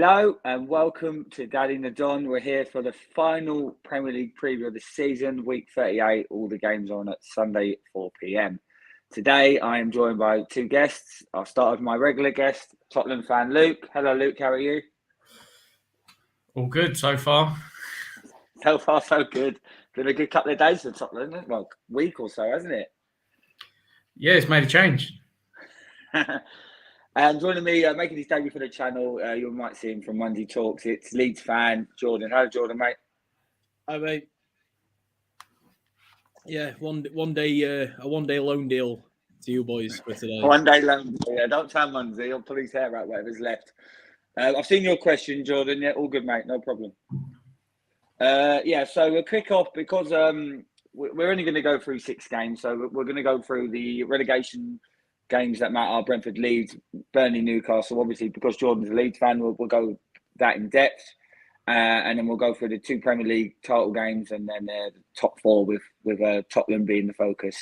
Hello and welcome to Daddy and the Don. We're here for the final Premier League preview of the season, week 38. All the games on at Sunday at 4 p.m. Today I am joined by two guests. I'll start with my regular guest, Tottenham fan Luke. Hello Luke, how are you? All good so far. So far so good. Been a good couple of days for Tottenham, well, week or so, hasn't it? Yeah, it's made a change. And joining me, making his debut for the channel, you might see him from Monday Talks. It's Leeds fan Jordan. Hello, Jordan, mate. Hi, mate. Yeah, a one day loan deal to you boys for today. One day loan deal. Yeah, don't tell Monday. He'll pull his hair out, whatever's left. I've seen your question, Jordan. Yeah, all good, mate. No problem. So we'll kick off because we're only going to go through 6 games. So we're going to go through the relegation games that matter: Brentford, Leeds, Burnley, Newcastle. Obviously, because Jordan's a Leeds fan, we'll go that in depth, and then we'll go through the 2 Premier League title games, and then the top 4 with Tottenham being the focus.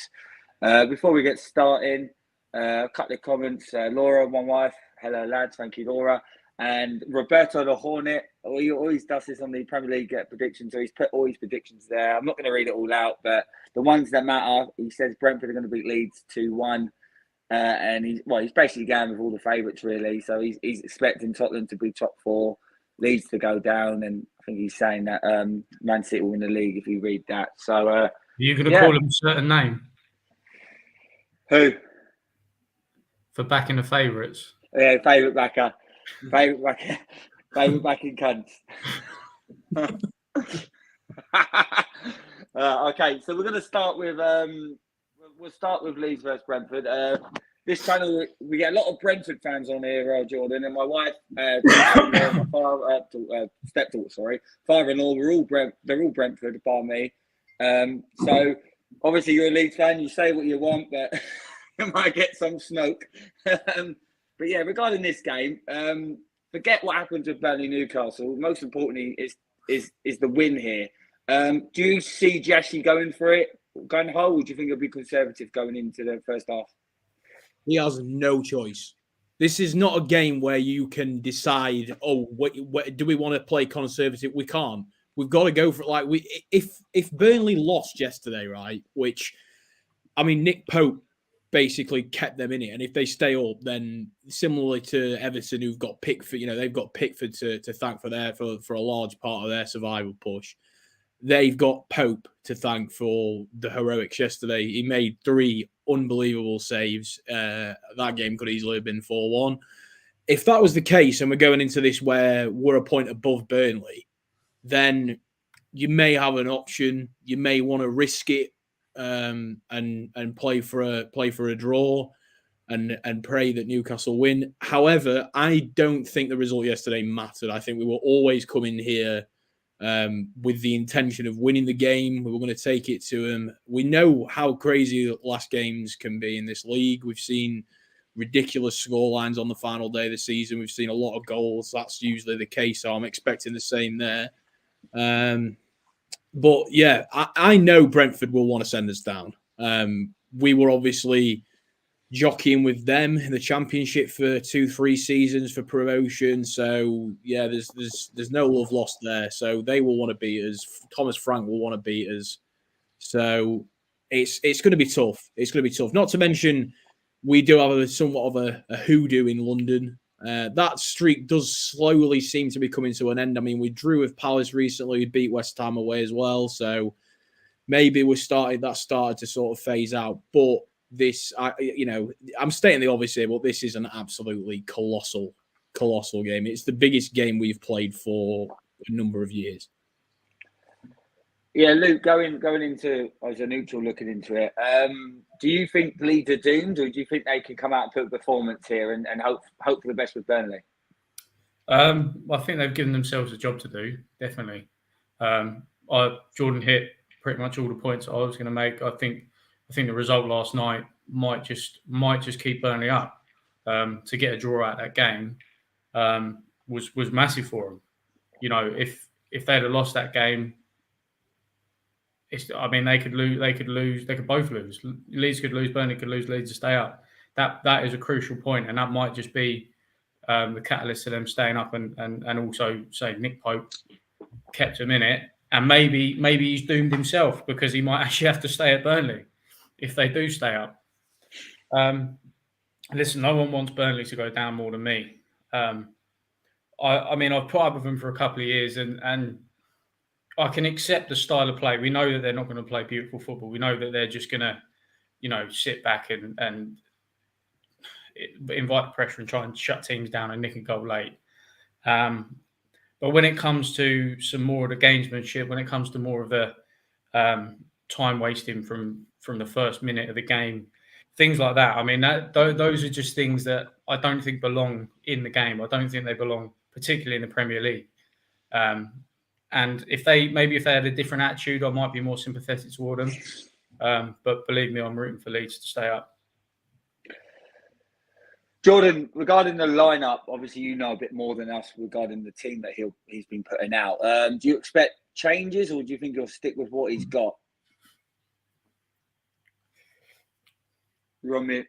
Before we get started, a couple of comments. Laura, my wife, hello lads, thank you, Laura, and Roberto the Hornet. He always does this on the Premier League predictions, so he's put all his predictions there. I'm not going to read it all out, but the ones that matter, he says Brentford are going to beat Leeds 2-1. And he's basically going with all the favourites, really. So he's expecting Tottenham to be top 4, Leeds to go down, and I think he's saying that Man City will win the league if you read that. So are you going to call him a certain name? Who? For backing the favourites? Yeah, favourite backer. Favourite backing cunts. Okay, so we're going to start with we'll start with Leeds versus Brentford. This channel, we get a lot of Brentford fans on here, Jordan, and my wife, my stepdaughter, father-in-law, they're all Brentford, bar me. So obviously you're a Leeds fan, you say what you want, but you might get some smoke. But yeah, regarding this game, forget what happened with Burnley Newcastle. Most importantly is the win here. Do you see Jashi going for it, going whole, or do you think he'll be conservative going into the first half? He has no choice. This is not a game where you can decide, what do we want to play conservative? We can't. We've got to go for it. If Burnley lost yesterday, right, which, I mean, Nick Pope basically kept them in it. And if they stay up, then similarly to Everton, who've got Pickford, they've got Pickford to thank for a large part of their survival push. They've got Pope to thank for the heroics yesterday. He made 3 unbelievable saves. That game could easily have been 4-1. If that was the case, and we're going into this where we're a point above Burnley, then you may have an option. You may want to risk it and play for a draw and pray that Newcastle win. However, I don't think the result yesterday mattered. I think we were always coming here with the intention of winning the game. We were going to take it to them. We know how crazy last games can be in this league. We've seen ridiculous scorelines on the final day of the season. We've seen a lot of goals. That's usually the case, so I'm expecting the same there. But yeah, I know Brentford will want to send us down. We were obviously jockeying with them in the Championship for 2-3 seasons for promotion. So yeah, there's no love lost there. So they will want to beat us. Thomas Frank will want to beat us. So it's going to be tough. It's going to be tough. Not to mention we do have somewhat of a hoodoo in London. That streak does slowly seem to be coming to an end. I mean, we drew with Palace recently. We beat West Ham away as well. So maybe that started to sort of phase out. But this, I'm stating the obvious here, but this is an absolutely colossal game. It's the biggest game we've played for a number of years. Yeah, Luke, going into as a neutral looking into it, do you think Leeds are doomed, or do you think they can come out and put a performance here and hope for the best with Burnley? I think they've given themselves a job to do, definitely. Jordan hit pretty much all the points I was going to make. I think the result last night might just keep Burnley up. To get a draw out of that game was massive for them. If they'd have lost that game, they could lose. They could both lose. Leeds could lose. Burnley could lose. Leeds to stay up. That is a crucial point, and that might just be the catalyst to them staying up, and also say Nick Pope kept him in it, and maybe he's doomed himself because he might actually have to stay at Burnley if they do stay up. Listen, no one wants Burnley to go down more than me. I mean, I've put up with them for a couple of years, and I can accept the style of play. We know that they're not going to play beautiful football. We know that they're just going to, sit back and invite the pressure and try and shut teams down and nick a goal late. But when it comes to some more of the gamesmanship, when it comes to more of the time wasting from the first minute of the game, things like that. I mean, those are just things that I don't think belong in the game. I don't think they belong particularly in the Premier League. And if they had a different attitude, I might be more sympathetic toward them. But believe me, I'm rooting for Leeds to stay up. Jordan, regarding the lineup, obviously you know a bit more than us regarding the team that he's been putting out. Do you expect changes, or do you think he'll stick with what he's got? You're on mute.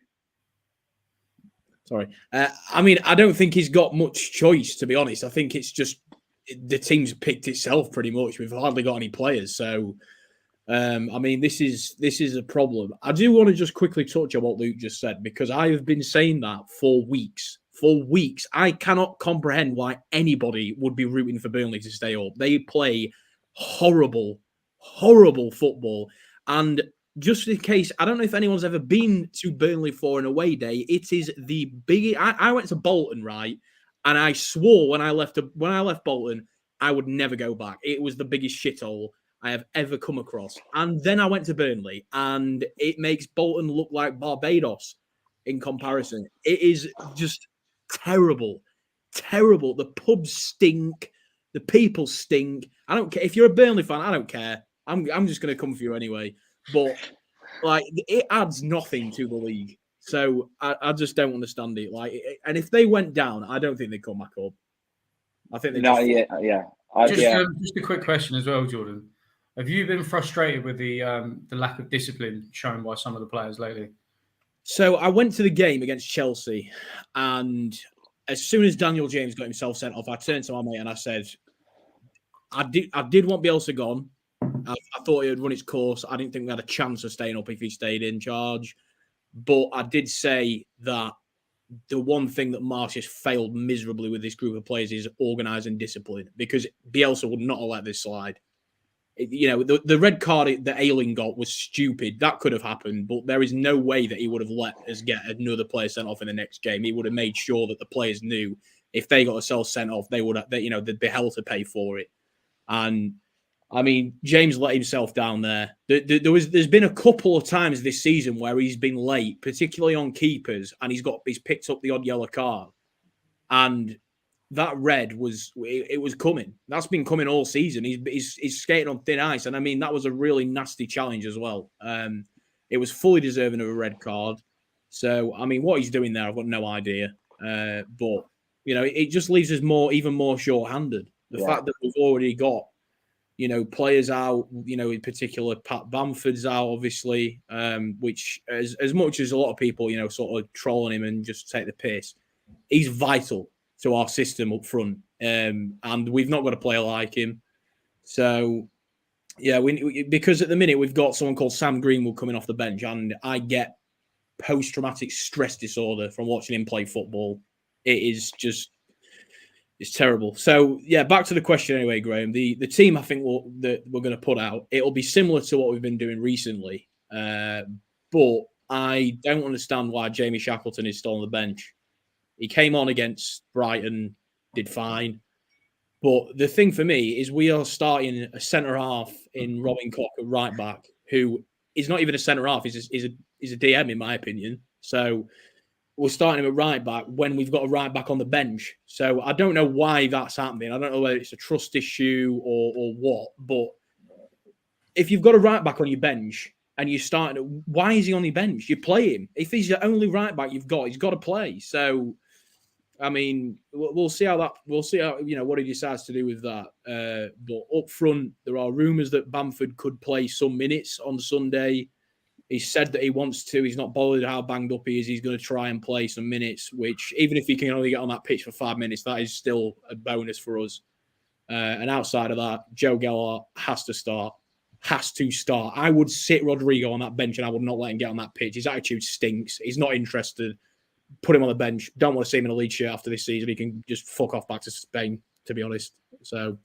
Sorry. I mean, I don't think he's got much choice, to be honest. I think it's just the team's picked itself pretty much. We've hardly got any players. So, I mean, this is a problem. I do want to just quickly touch on what Luke just said, because I have been saying that for weeks. For weeks. I cannot comprehend why anybody would be rooting for Burnley to stay up. They play horrible, horrible football. And just in case, I don't know if anyone's ever been to Burnley for an away day. It is the biggest. I went to Bolton, right? And I swore when I left Bolton, I would never go back. It was the biggest shithole I have ever come across. And then I went to Burnley, and it makes Bolton look like Barbados in comparison. It is just terrible. Terrible. The pubs stink. The people stink. I don't care. If you're a Burnley fan, I don't care. I'm just going to come for you anyway. But like, it adds nothing to the league. So I just don't understand it. Like, and if they went down, I don't think they'd come back up. I think they just a quick question as well, Jordan. Have you been frustrated with the lack of discipline shown by some of the players lately? So I went to the game against Chelsea, and as soon as Daniel James got himself sent off, I turned to my mate and I said, I did want Bielsa gone. I thought he would run its course. I didn't think we had a chance of staying up if he stayed in charge. But I did say that the one thing that Marsh has failed miserably with this group of players is organising discipline, because Bielsa would not have let this slide. The red card that Ayling got was stupid. That could have happened, but there is no way that he would have let us get another player sent off in the next game. He would have made sure that the players knew if they got themselves sent off, they'd be held to pay for it. And I mean, James let himself down there. There's been a couple of times this season where he's been late, particularly on keepers, and he's picked up the odd yellow card. And that red was coming. That's been coming all season. He's skating on thin ice, and I mean, that was a really nasty challenge as well. It was fully deserving of a red card. So I mean, what he's doing there, I've got no idea. But it just leaves us even more short-handed. The fact that we've already got players out, in particular, Pat Bamford's out, obviously, which as much as a lot of people, sort of trolling him and just take the piss, he's vital to our system up front. And we've not got a player like him. So, yeah, because at the minute we've got someone called Sam Greenwood coming off the bench, and I get post-traumatic stress disorder from watching him play football. It is just... it's terrible. So, yeah, back to the question anyway, Graham. The team I think that we're going to put out, it'll be similar to what we've been doing recently. But I don't understand why Jamie Shackleton is still on the bench. He came on against Brighton, did fine. But the thing for me is we are starting a centre-half in Robin Koch at right-back, who is not even a centre-half. He's a DM, in my opinion. So we're starting him at right back when we've got a right back on the bench. So I don't know why that's happening. I don't know whether it's a trust issue or what. But if you've got a right back on your bench and you're starting, why is he on your bench? You play him. If he's the only right back you've got, he's got to play. So, I mean, we'll see how what he decides to do with that. But up front, there are rumours that Bamford could play some minutes on Sunday. He's said that he wants to. He's not bothered how banged up he is. He's going to try and play some minutes, which even if he can only get on that pitch for 5 minutes, that is still a bonus for us. And outside of that, Joe Gelhardt has to start. I would sit Rodrigo on that bench and I would not let him get on that pitch. His attitude stinks. He's not interested. Put him on the bench. Don't want to see him in a Leeds shirt after this season. He can just fuck off back to Spain, to be honest. So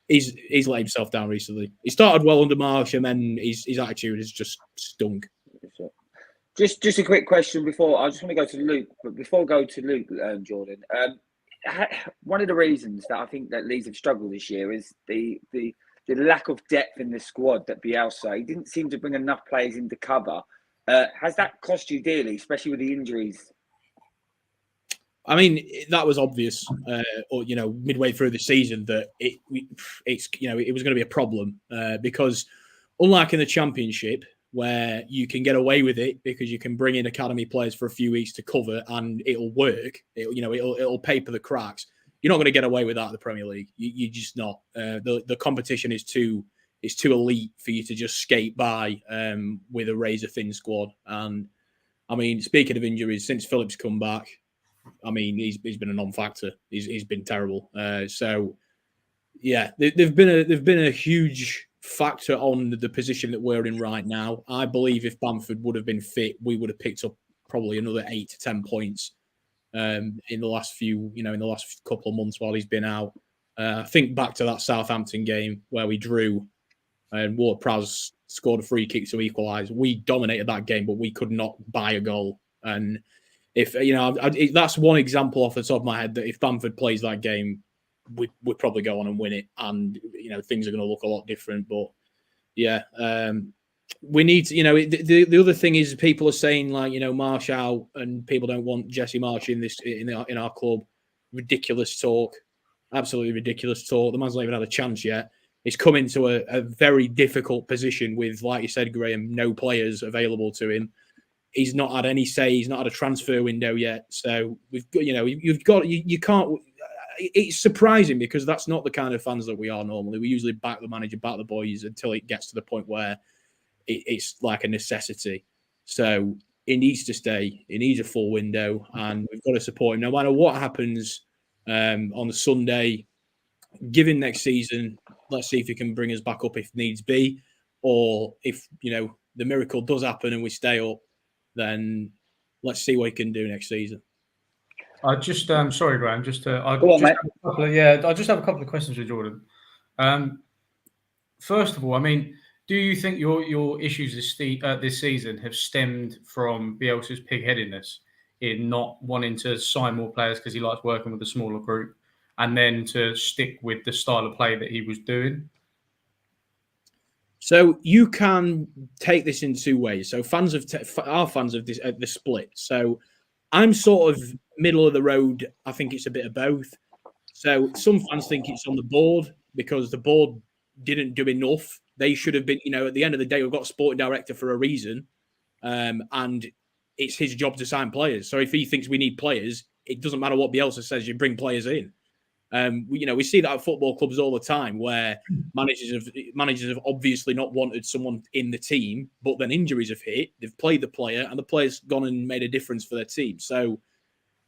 he's let himself down recently. He started well under Marsh and then his attitude has just stunk. Just a quick question before I just want to go to Luke, but before I go to Luke, Jordan, one of the reasons that I think that Leeds have struggled this year is the lack of depth in the squad that Bielsa. He didn't seem to bring enough players into cover. Has that cost you dearly, especially with the injuries? I mean, that was obvious, midway through the season that it was going to be a problem because unlike in the Championship where you can get away with it because you can bring in academy players for a few weeks to cover and it'll work, it'll paper the cracks. You're not going to get away with that in the Premier League. You're just not. The competition is too elite for you to just skate by with a razor thin squad. And I mean, speaking of injuries, since Phillips come back, I mean, he's been a non-factor. He's been terrible. So yeah, they've been a huge factor on the position that we're in right now. I believe if Bamford would have been fit, we would have picked up probably another 8 to 10 points in the last couple of months while he's been out. I think back to that Southampton game where we drew and Ward-Prowse scored a free kick to equalise. We dominated that game, but we could not buy a goal. And if that's one example off the top of my head that if Bamford plays that game, we'd probably go on and win it, and things are going to look a lot different. But yeah, we need to. The other thing is people are saying Marsh out, and people don't want Jesse Marsh in our club. Ridiculous talk, absolutely ridiculous talk. The man's not even had a chance yet. He's come into a very difficult position with, like you said, Graham, no players available to him. He's not had any say. He's not had a transfer window yet. So we've got, you can't. It's surprising because that's not the kind of fans that we are normally. We usually back the manager, back the boys until it gets to the point where it's like a necessity. So he needs to stay. He needs a full window, and we've got to support him no matter what happens on the Sunday. Give him next season. Let's see if he can bring us back up if needs be, or if the miracle does happen and we stay up, then let's see what he can do next season. I just sorry, Graham. I just have a couple of questions for Jordan. First of all, I mean, do you think your issues this season have stemmed from Bielsa's pig-headedness in not wanting to sign more players because he likes working with a smaller group, and then to stick with the style of play that he was doing? So you can take this in two ways. So fans of this the split. So I'm sort of middle of the road. I think it's a bit of both. So some fans think it's on the board because the board didn't do enough. They should have been, at the end of the day, we've got a sporting director for a reason. And it's his job to sign players. So if he thinks we need players, it doesn't matter what Bielsa says, you bring players in. We see that at football clubs all the time where managers have obviously not wanted someone in the team, but then injuries have hit, they've played the player, and the player's gone and made a difference for their team. So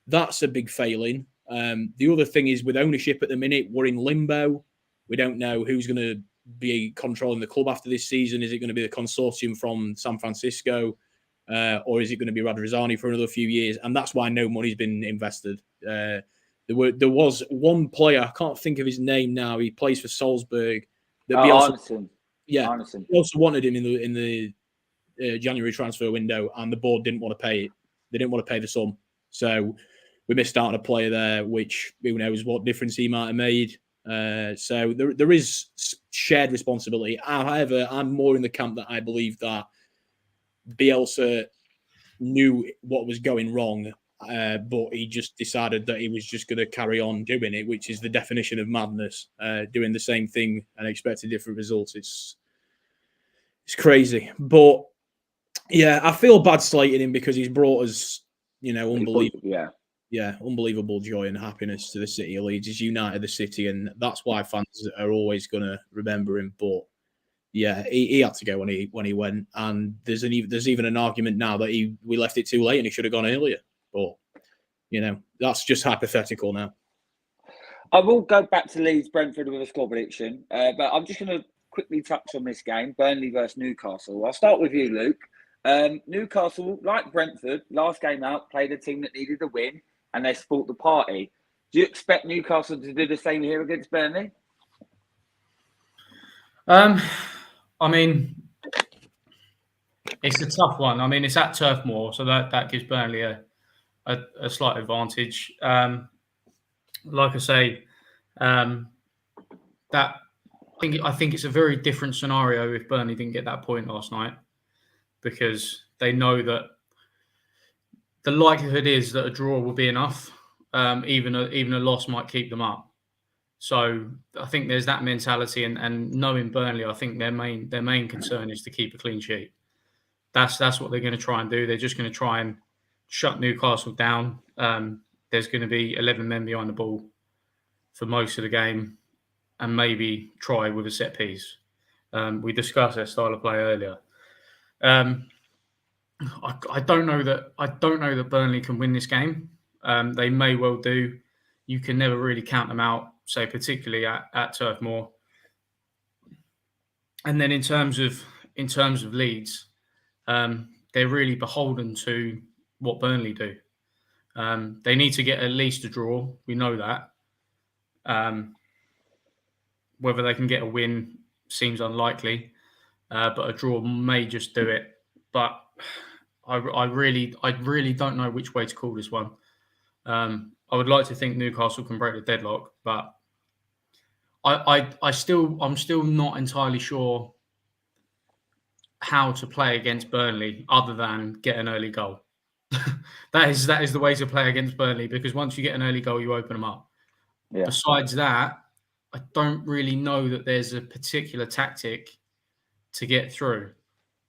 that's a big failing. The other thing is with ownership at the minute, we're in limbo. We don't know who's going to be controlling the club after this season. Is it going to be the consortium from San Francisco, or is it going to be Radrizzani for another few years? And that's why no money's been invested. There was one player, I can't think of his name now. He plays for Salzburg. Arneson. Yeah, Arneson. We also wanted him in the January transfer window, and the board didn't want to pay it. They didn't want to pay the sum, so we missed out on a player there, which who knows what difference he might have made. So there is shared responsibility. However, I'm more in the camp that I believe that Bielsa knew what was going wrong. But he just decided that he was just going to carry on doing it, which is the definition of madness. Doing the same thing and expecting different results. It's crazy. But yeah, I feel bad slating him because he's brought us, unbelievable, unbelievable joy and happiness to the city of Leeds. He's united the city, and that's why fans are always going to remember him. But yeah, he had to go when he went, and there's even an argument now that we left it too late and he should have gone earlier. But that's just hypothetical now. I will go back to Leeds Brentford with a score prediction, but I'm just going to quickly touch on this game, Burnley versus Newcastle. I'll start with you, Luke. Newcastle, like Brentford, last game out, played a team that needed a win, and they sport the party. Do you expect Newcastle to do the same here against Burnley? I mean, it's a tough one. I mean, it's at Turf Moor, so that gives Burnley a slight advantage. Like I say, I think it's a very different scenario if Burnley didn't get that point last night, because they know that the likelihood is that a draw will be enough. Even a loss might keep them up. So I think there's that mentality, and knowing Burnley, I think their main concern is to keep a clean sheet. That's what they're going to try and do. They're just going to try and shut Newcastle down. There's going to be 11 men behind the ball for most of the game, and maybe try with a set piece. We discussed their style of play earlier. I don't know that Burnley can win this game. They may well do. You can never really count them out, say particularly at Turf Moor. And then in terms of Leeds, they're really beholden to what Burnley do. They need to get at least a draw. We know that. Whether they can get a win seems unlikely, but a draw may just do it. But I really don't know which way to call this one. I would like to think Newcastle can break the deadlock, but I'm still not entirely sure how to play against Burnley other than get an early goal. That is the way to play against Burnley, because once you get an early goal, you open them up. Yeah. Besides that, I don't really know that there's a particular tactic to get through.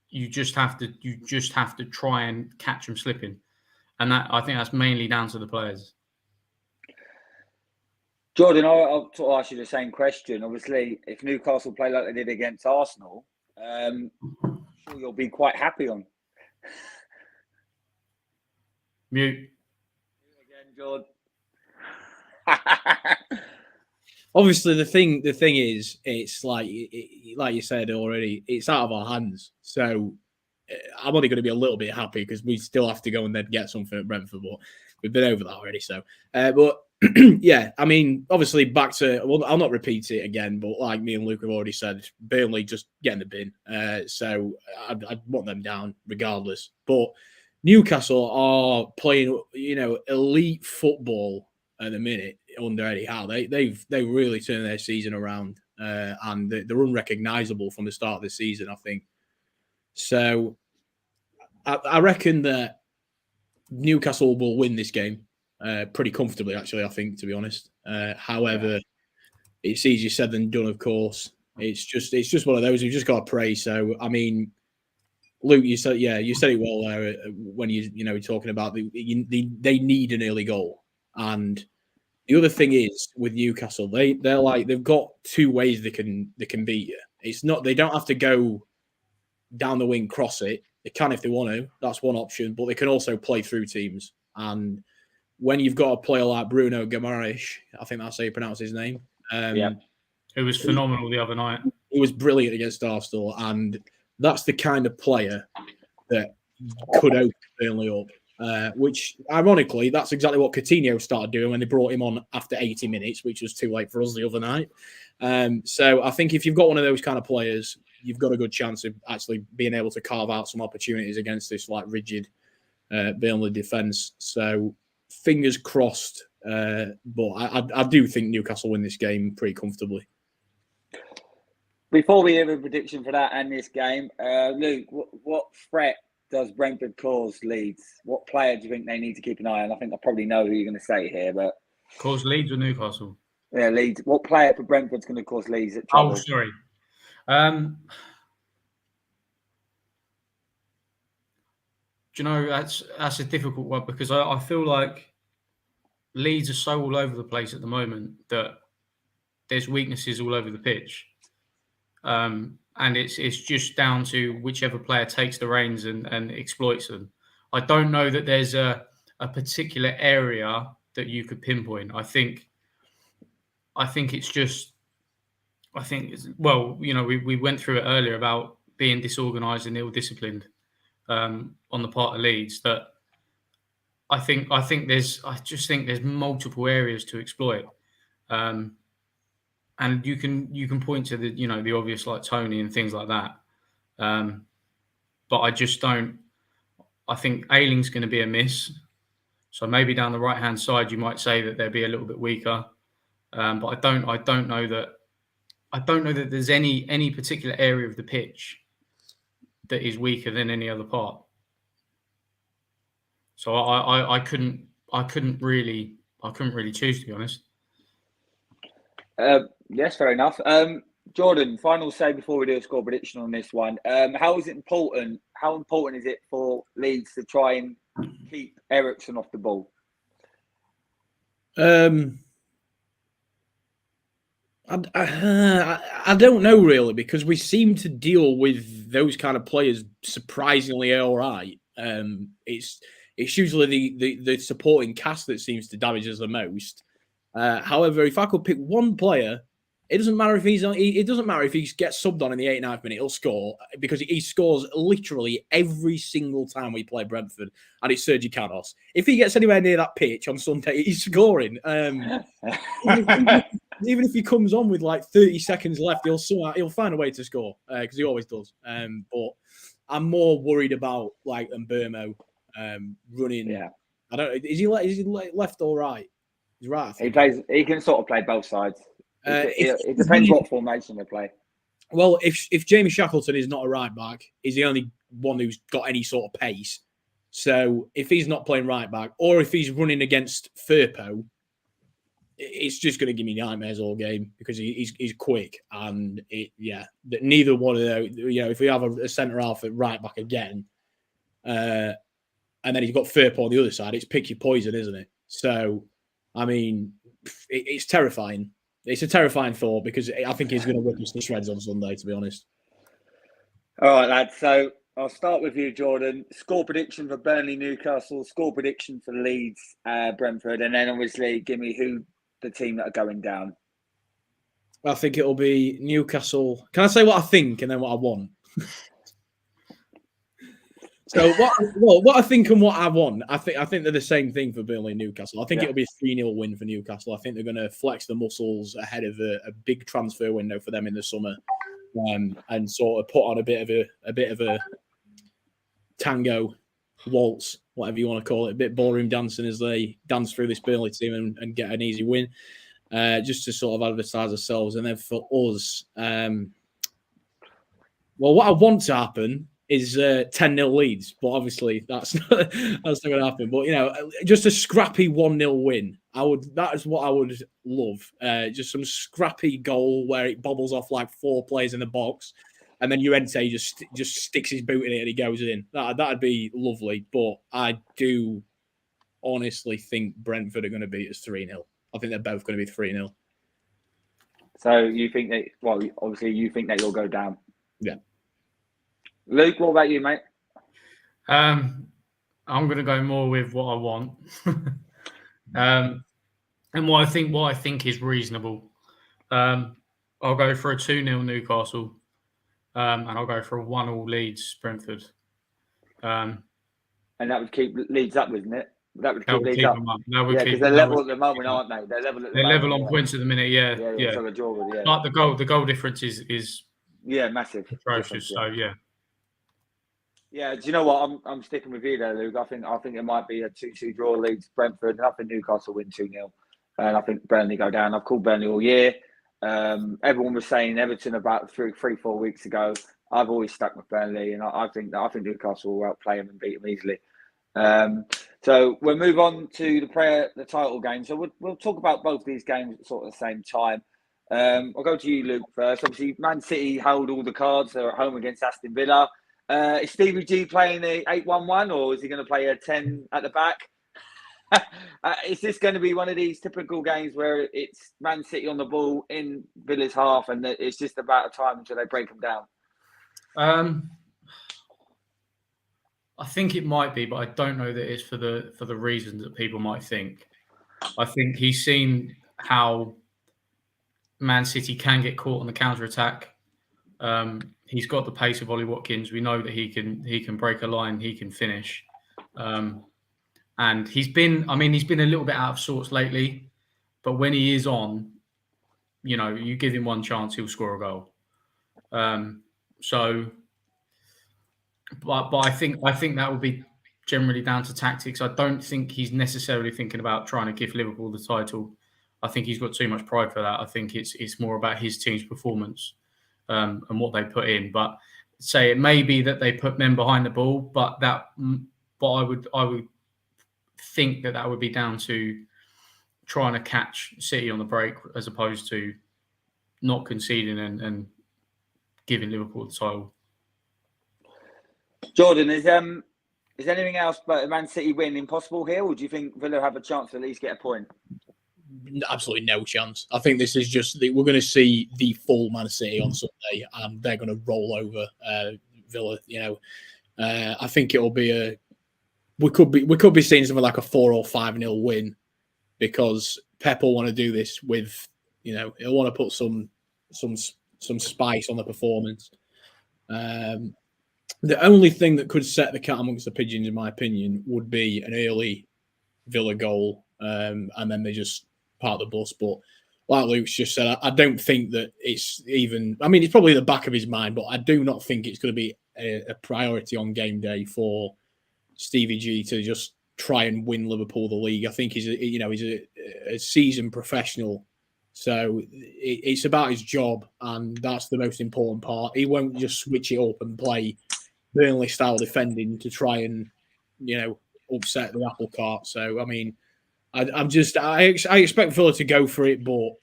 You just have to try and catch them slipping, and I think that's mainly down to the players. Jordan, I'll sort of ask you the same question. Obviously, if Newcastle play like they did against Arsenal, I'm sure you'll be quite happy on. Mute. Again, Jordan. Obviously, the thing is, it's like you said already, it's out of our hands. So I'm only going to be a little bit happy because we still have to go and then get something at Brentford, but we've been over that already. So, but yeah, I mean, obviously back to, well, I'll not repeat it again, but like me and Luke have already said, Burnley just get in the bin. So I'd want them down regardless. But Newcastle are playing, elite football at the minute under Eddie Howe. They really turned their season around, and they're unrecognisable from the start of the season, I think. So I reckon that Newcastle will win this game pretty comfortably, actually, I think, to be honest. However, it's easier said than done, of course. It's just one of those. You've just got to pray. So, I mean, Luke, you said it well there when you're talking about they need an early goal. And the other thing is with Newcastle, they've got two ways they can beat you. It's not, they don't have to go down the wing, cross it. They can if they want to. That's one option, but they can also play through teams. And when you've got a player like Bruno Guimaraes, I think that's how you pronounce his name. Who was phenomenal the other night. He was brilliant against Arsenal, and that's the kind of player that could open Burnley up. Which, ironically, that's exactly what Coutinho started doing when they brought him on after 80 minutes, which was too late for us the other night. So I think if you've got one of those kind of players, you've got a good chance of actually being able to carve out some opportunities against this rigid Burnley defence. So fingers crossed. But I do think Newcastle win this game pretty comfortably. Before we have a prediction for that and this game, Luke, what threat does Brentford cause Leeds? What player do you think they need to keep an eye on? I think I probably know who you're going to say here, but cause Leeds or Newcastle? Yeah, Leeds. What player for Brentford's going to cause Leeds at trouble? Oh, sorry. Do you know, that's a difficult one, because I feel like Leeds are so all over the place at the moment that there's weaknesses all over the pitch. and it's just down to whichever player takes the reins and exploits them. I don't know that there's a particular area that you could pinpoint. I think it's just. I think, we went through it earlier about being disorganised and ill-disciplined on the part of Leeds. That I just think there's multiple areas to exploit, and you can point to the obvious, like Tony and things like that. But I just don't. I think Ayling's going to be a miss. So maybe down the right-hand side, you might say that they'll be a little bit weaker. But I don't know that. I don't know that there's any particular area of the pitch that is weaker than any other part. So I couldn't really choose, to be honest. Yes, fair enough. Jordan, final say before we do a score prediction on this one. How important is it for Leeds to try and keep Ericsson off the ball? I don't know really, because we seem to deal with those kind of players surprisingly all right. It's usually the supporting cast that seems to damage us the most. However, if I could pick one player, it doesn't matter if he's on. It doesn't matter if he gets subbed on in the 89th minute. He'll score, because he scores literally every single time we play Brentford, and it's Sergi Canos. If he gets anywhere near that pitch on Sunday, he's scoring. Even if he comes on with like 30 seconds left, he'll find a way to score, because he always does. But I'm more worried about like Mbermo running. Yeah, I don't. Is he left or right? He's right. He can sort of play both sides. It depends what formation they play. Well, if Jamie Shackleton is not a right back, he's the only one who's got any sort of pace. So if he's not playing right back, or if he's running against Firpo, it's just going to give me nightmares all game, because he's quick, and neither one of those. If we have a centre half at right back again, and then he's got Firpo on the other side, it's pick your poison, isn't it? So, I mean, it's terrifying. It's a terrifying thought, because I think he's going to rip us to shreds on Sunday, to be honest. All right, lads. So I'll start with you, Jordan. Score prediction for Burnley, Newcastle. Score prediction for Leeds, Brentford, and then obviously give me who the team that are going down. I think it'll be Newcastle. Can I say what I think and then what I want? So what I think and what I want, I think they're the same thing for Burnley and Newcastle. I think it'll be a 3-0 win for Newcastle. I think they're going to flex the muscles ahead of a big transfer window for them in the summer, and sort of put on a bit of a tango, waltz, whatever you want to call it, a bit ballroom dancing as they dance through this Burnley team and get an easy win, just to sort of advertise ourselves. And then for us, what I want to happen is 10-0 Leeds, but obviously that's not going to happen. But just a scrappy 1-0 win. That is what I would love. Just some scrappy goal where it bobbles off like 4 players in the box, and then Llorente just sticks his boot in it and he goes in. That'd be lovely. But I do honestly think Brentford are going to beat us 3-0. I think they're both going to be 3-0. So you think that? Well, obviously you think that you'll go down. Yeah. Luke, what about you, mate? I'm going to go more with what I want, and what I think is reasonable. I'll go for a 2-0 Newcastle, and I'll go for a 1-1 Leeds Brentford. And that would keep Leeds up, wouldn't it? That would keep Leeds up. Because they're level at the moment, aren't they? They're level on points at the minute. Yeah. So the draw, Like the goal difference is massive, atrocious. So yeah. Yeah, do you know what? I'm sticking with you there, Luke. I think it might be a 2-2 draw, Leeds Brentford, and I think Newcastle win 2-0, and I think Burnley go down. I've called Burnley all year. Everyone was saying Everton about 3-4 weeks ago. I've always stuck with Burnley, and I think Newcastle will outplay them and beat them easily. So we'll move on to the title game. So we'll talk about both these games at sort of the same time. I'll go to you, Luke, first. Obviously, Man City hold all the cards. They're at home against Aston Villa. Is Stevie G playing a 8-1-1, or is he going to play a 10 at the back? Is this going to be one of these typical games where it's Man City on the ball in Villa's half, and it's just about a time until they break them down? I think it might be, but I don't know that it's for the reasons that people might think. I think he's seen how Man City can get caught on the counter attack. He's got the pace of Ollie Watkins. We know that he can break a line, he can finish. And he's been a little bit out of sorts lately, but when he is on, you give him one chance, he'll score a goal. But I think that would be generally down to tactics. I don't think he's necessarily thinking about trying to give Liverpool the title. I think he's got too much pride for that. I think it's more about his team's performance and what they put in. But say it may be that they put men behind the ball, but I would think that would be down to trying to catch City on the break as opposed to not conceding and giving Liverpool the title. Jordan, is anything else but a Man City win impossible here, or do you think Villa have a chance to at least get a point? Absolutely no chance. I think this is just we're going to see the full Man City on Sunday, and they're going to roll over Villa. I think it'll be we could be seeing something like a 4 or 5-0 win, because Pep will want to do this with he'll want to put some spice on the performance. The only thing that could set the cat amongst the pigeons, in my opinion, would be an early Villa goal, and then they just part the bus. But like Luke's just said, I don't think that it's even. I mean, it's probably the back of his mind, but I do not think it's going to be a priority on game day for Stevie G to just try and win Liverpool the league. I think he's a seasoned professional, so it's about his job, and that's the most important part. He won't just switch it up and play Burnley style defending to try and upset the apple cart. So I mean, I expect Villa to go for it, but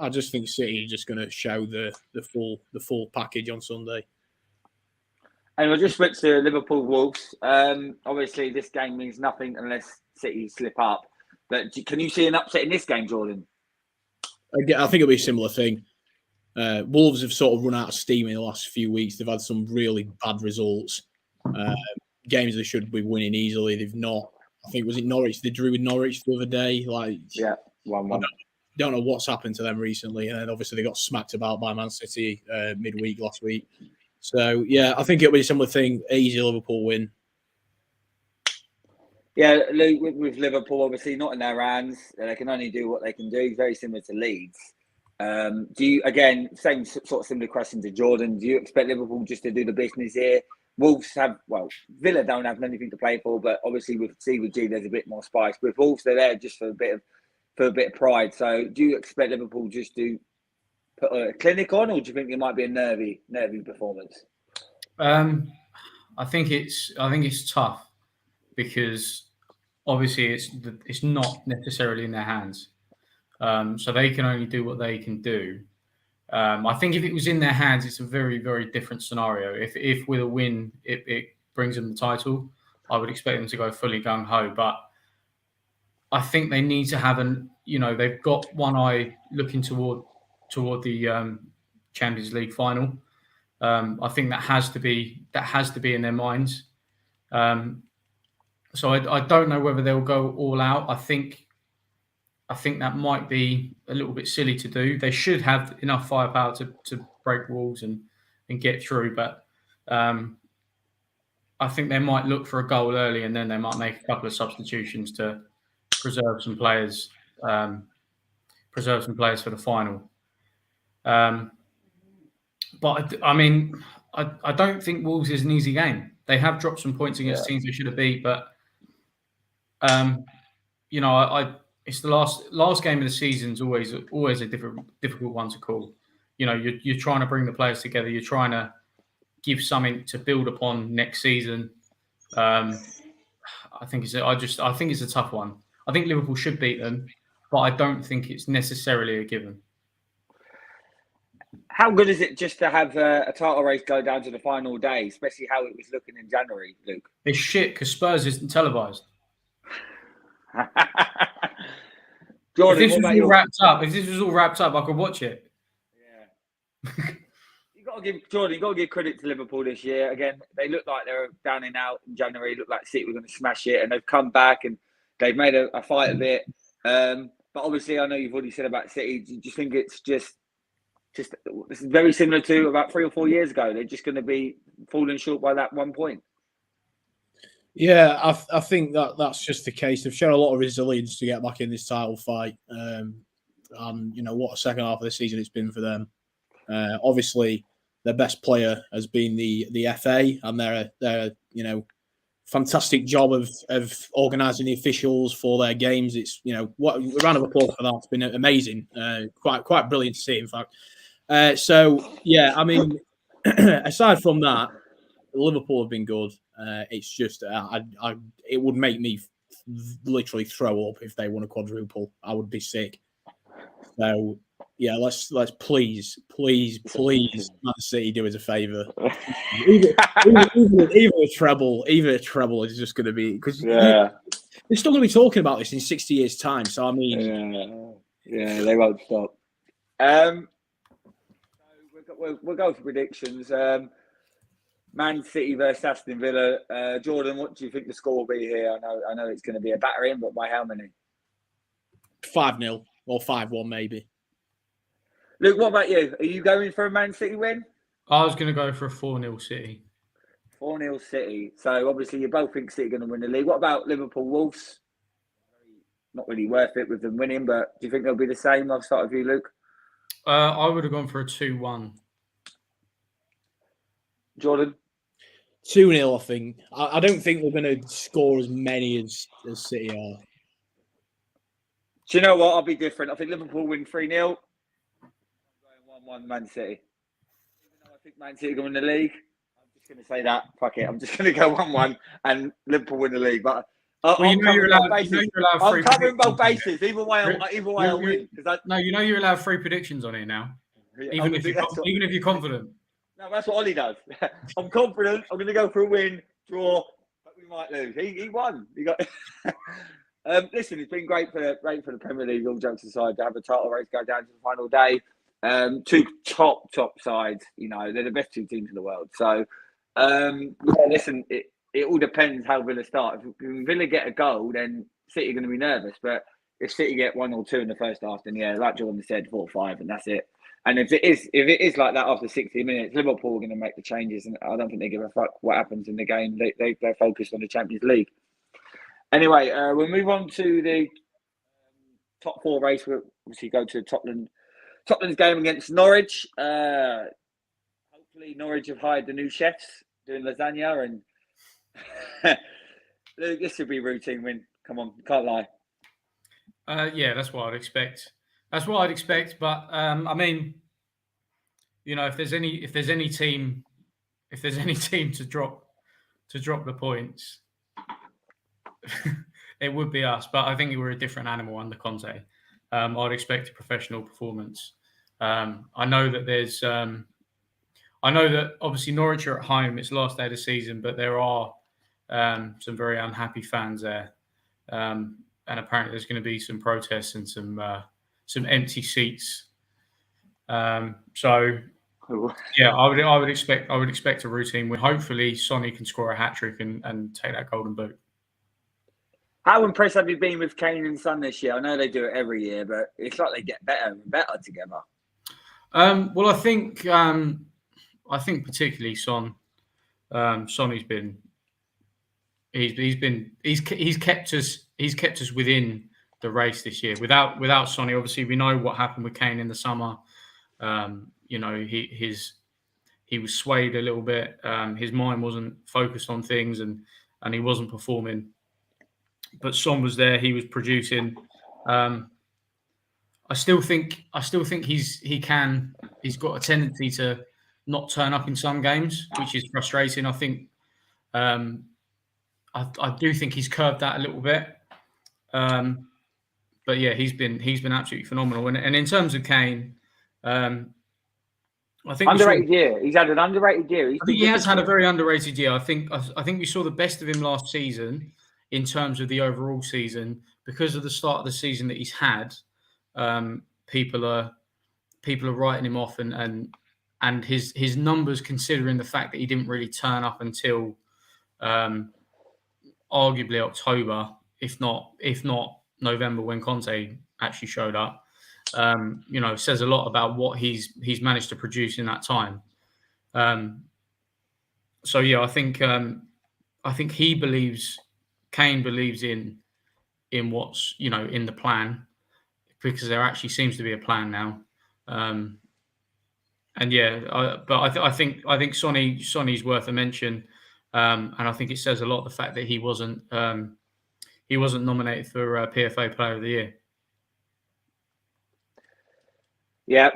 I just think City are just going to show the full package on Sunday. And we'll just switch to Liverpool Wolves. Obviously, this game means nothing unless City slip up. But can you see an upset in this game, Jordan? I think it'll be a similar thing. Wolves have sort of run out of steam in the last few weeks. They've had some really bad results. Games they should be winning easily. They've not. I think, was it Norwich? They drew with Norwich the other day. 1-1. Don't know what's happened to them recently. And then obviously they got smacked about by Man City midweek last week. So, I think it'll be a similar thing. Easy Liverpool win. Yeah, Luke, with Liverpool, obviously not in their hands. They can only do what they can do. Very similar to Leeds. Do you, again, same sort of similar question to Jordan, do you expect Liverpool just to do the business here? Wolves Villa don't have anything to play for, but obviously with CVG, there's a bit more spice. With Wolves, they're there just for a bit of pride. So do you expect Liverpool just to put a clinic on, or do you think it might be a nervy performance? I think it's tough because obviously it's not necessarily in their hands. So they can only do what they can do. I think if it was in their hands, it's a very, very different scenario. If with a win, it brings them the title, I would expect them to go fully gung-ho. But I think they need to have they've got one eye looking toward the Champions League final. I think that has to be in their minds. So I don't know whether they'll go all out. I think that might be a little bit silly to do. They should have enough firepower to break walls and get through. But I think they might look for a goal early, and then they might make a couple of substitutions to preserve some players for the final. But I mean, I don't think Wolves is an easy game. They have dropped some points against teams they should have beat, but it's the last game of the season is always a difficult one to call. You're trying to bring the players together. You're trying to give something to build upon next season. I think it's a tough one. I think Liverpool should beat them, but I don't think it's necessarily a given. How good is it just to have a title race go down to the final day, especially how it was looking in January, Luke? It's shit because Spurs isn't televised. Jordan, if this what was about all you? wrapped up, I could watch it. Yeah. You got to give Jordan. You got to give credit to Liverpool this year. Again, they looked like they were down and out in January. Looked like City were going to smash it, and they've come back and they've made a fight of it. But obviously, I know you've already said about City. Do you think it's just this is very similar to about 3 or 4 years ago? They're just going to be falling short by that 1 point. Yeah, I think that's just the case. They've shown a lot of resilience to get back in this title fight. And what a second half of the season it's been for them. Obviously, their best player has been the FA, and they're fantastic job of organising the officials for their games. It's what a round of applause for that. It's been amazing, quite brilliant to see. In fact, so yeah, I mean, aside from that, Liverpool have been good. It's just it would make me literally throw up if they won a quadruple. I would be sick. So yeah, let's please, Man City do us a favour. even a treble is just going to be because they're still going to be talking about this in 60 years' time. So I mean, yeah, they won't stop. We'll go for predictions. Man City versus Aston Villa. Jordan, what do you think the score will be here? I know it's going to be a battering, but by how many? 5-0 or 5-1 maybe. Luke, what about you? Are you going for a Man City win? I was going to go for a 4-0 City. 4-0 City. So obviously you both think City are going to win the league. What about Liverpool Wolves? Not really worth it with them winning, but do you think they'll be the same? I'll start with you, Luke. I would have gone for a 2-1. Jordan? 2-0, I think. I don't think we're going to score as many as City are. Do you know what? I'll be different. I think Liverpool win 3-0. I'm going 1-1 Man City. Even though I think Man City going to win the league, I'm just going to say that. Fuck it. I'm just going to go 1-1 and Liverpool win the league. But I'm covering both bases. Either way, I'll win. You're allowed 3 predictions on here now. Even if you're confident. No, that's what Ollie does. I'm confident. I'm going to go for a win, draw, but we might lose. He won. He got. Listen, it's been great for the Premier League. All jokes aside, to have a title race go down to the final day. 2 top sides. They're the best 2 teams in the world. So, listen, it all depends how Villa start. If Villa get a goal, then City are going to be nervous. But if City get 1 or 2 in the first half, then yeah, like Jordan said, 4 or 5, and that's it. And if it is like that after 60 minutes, Liverpool are going to make the changes, and I don't think they give a fuck what happens in the game. They're focused on the Champions League. Anyway, we'll move on to the top 4 race. We'll obviously go to Tottenham's game against Norwich. Hopefully, Norwich have hired the new chefs doing lasagna, and this should be a routine win. Come on, can't lie. Yeah, that's what I'd expect. But I mean, if there's any team to drop the points, it would be us. But I think we're a different animal under Conte. I'd expect a professional performance. I know that obviously Norwich are at home. It's the last day of the season, but there are some very unhappy fans there, and apparently there's going to be some protests and some empty seats. So yeah, I would expect a routine win. Hopefully, Sonny can score a hat-trick and take that golden boot. How impressed have you been with Kane and Son this year? I know they do it every year, but it's like they get better and better together. Well, I think particularly Son. Sonny's been he's kept us within the race this year. Without Sonny, obviously we know what happened with Kane in the summer. He was swayed a little bit. His mind wasn't focused on things, and he wasn't performing. But Son was there. He was producing. I still think he's got a tendency to not turn up in some games, which is frustrating. I think I do think he's curved that a little bit. But yeah, he's been absolutely phenomenal. And in terms of Kane, I think underrated year. He's had an underrated year. I think he has had a very underrated year. I think we saw the best of him last season. in terms of the overall season, because of the start of the season that he's had, people are writing him off, and his numbers, considering the fact that he didn't really turn up until arguably October, if not November, when Conte actually showed up, says a lot about what he's managed to produce in that time. So yeah, I think Kane believes in what's in the plan, because there actually seems to be a plan now. And yeah, I think Sonny's worth a mention, and I think it says a lot, the fact that he wasn't nominated for PFA Player of the Year. Yeah,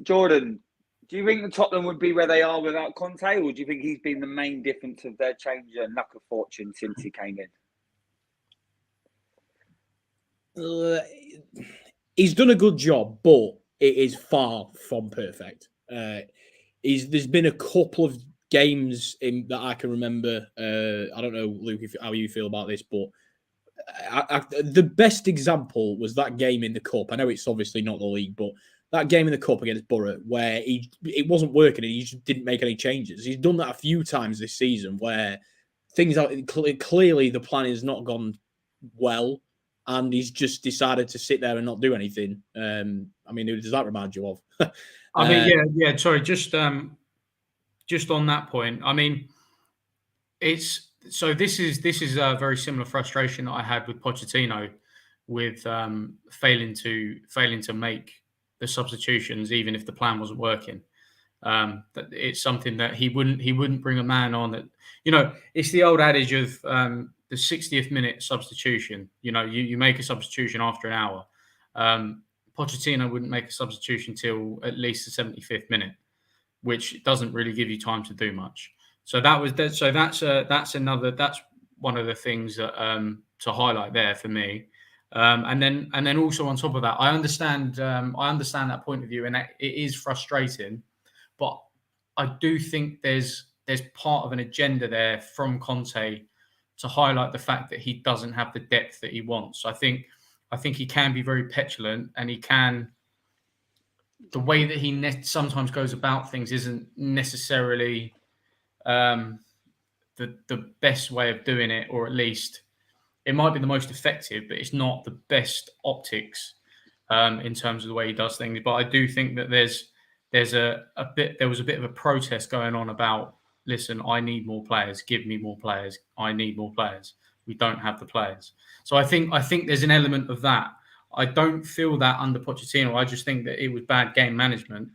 Jordan, do you think the Tottenham would be where they are without Conte, or do you think he's been the main difference of their change and luck of fortune since he came in? He's done a good job, but it is far from perfect. There's been a couple of games that I can remember. I don't know, Luke, how you feel about this, but the best example was that game in the Cup. I know it's obviously not the league, but that game in the Cup against Borough, where it wasn't working and he just didn't make any changes. He's done that a few times this season, where things are clearly the plan has not gone well, and he's just decided to sit there and not do anything. I mean, who does that remind you of? I mean, yeah. Sorry, just on that point. I mean, this is a very similar frustration that I had with Pochettino, with failing to make the substitutions, even if the plan wasn't working. That it's something that he wouldn't bring a man on that, it's the old adage of the 60th minute substitution. You make a substitution after an hour. Pochettino wouldn't make a substitution till at least the 75th minute, which doesn't really give you time to do much. So that's one of the things that to highlight there for me. And then also on top of that, I understand that point of view, and it is frustrating, but I do think there's part of an agenda there from Conte to highlight the fact that he doesn't have the depth that he wants. I think he can be very petulant, and the way that he sometimes goes about things isn't necessarily the best way of doing it, or at least it might be the most effective, but it's not the best optics in terms of the way he does things. But I do think that there was a bit of a protest going on about, listen, I need more players, give me more players, I need more players. We don't have the players. So I think there's an element of that. I don't feel that under Pochettino. I just think that it was bad game management.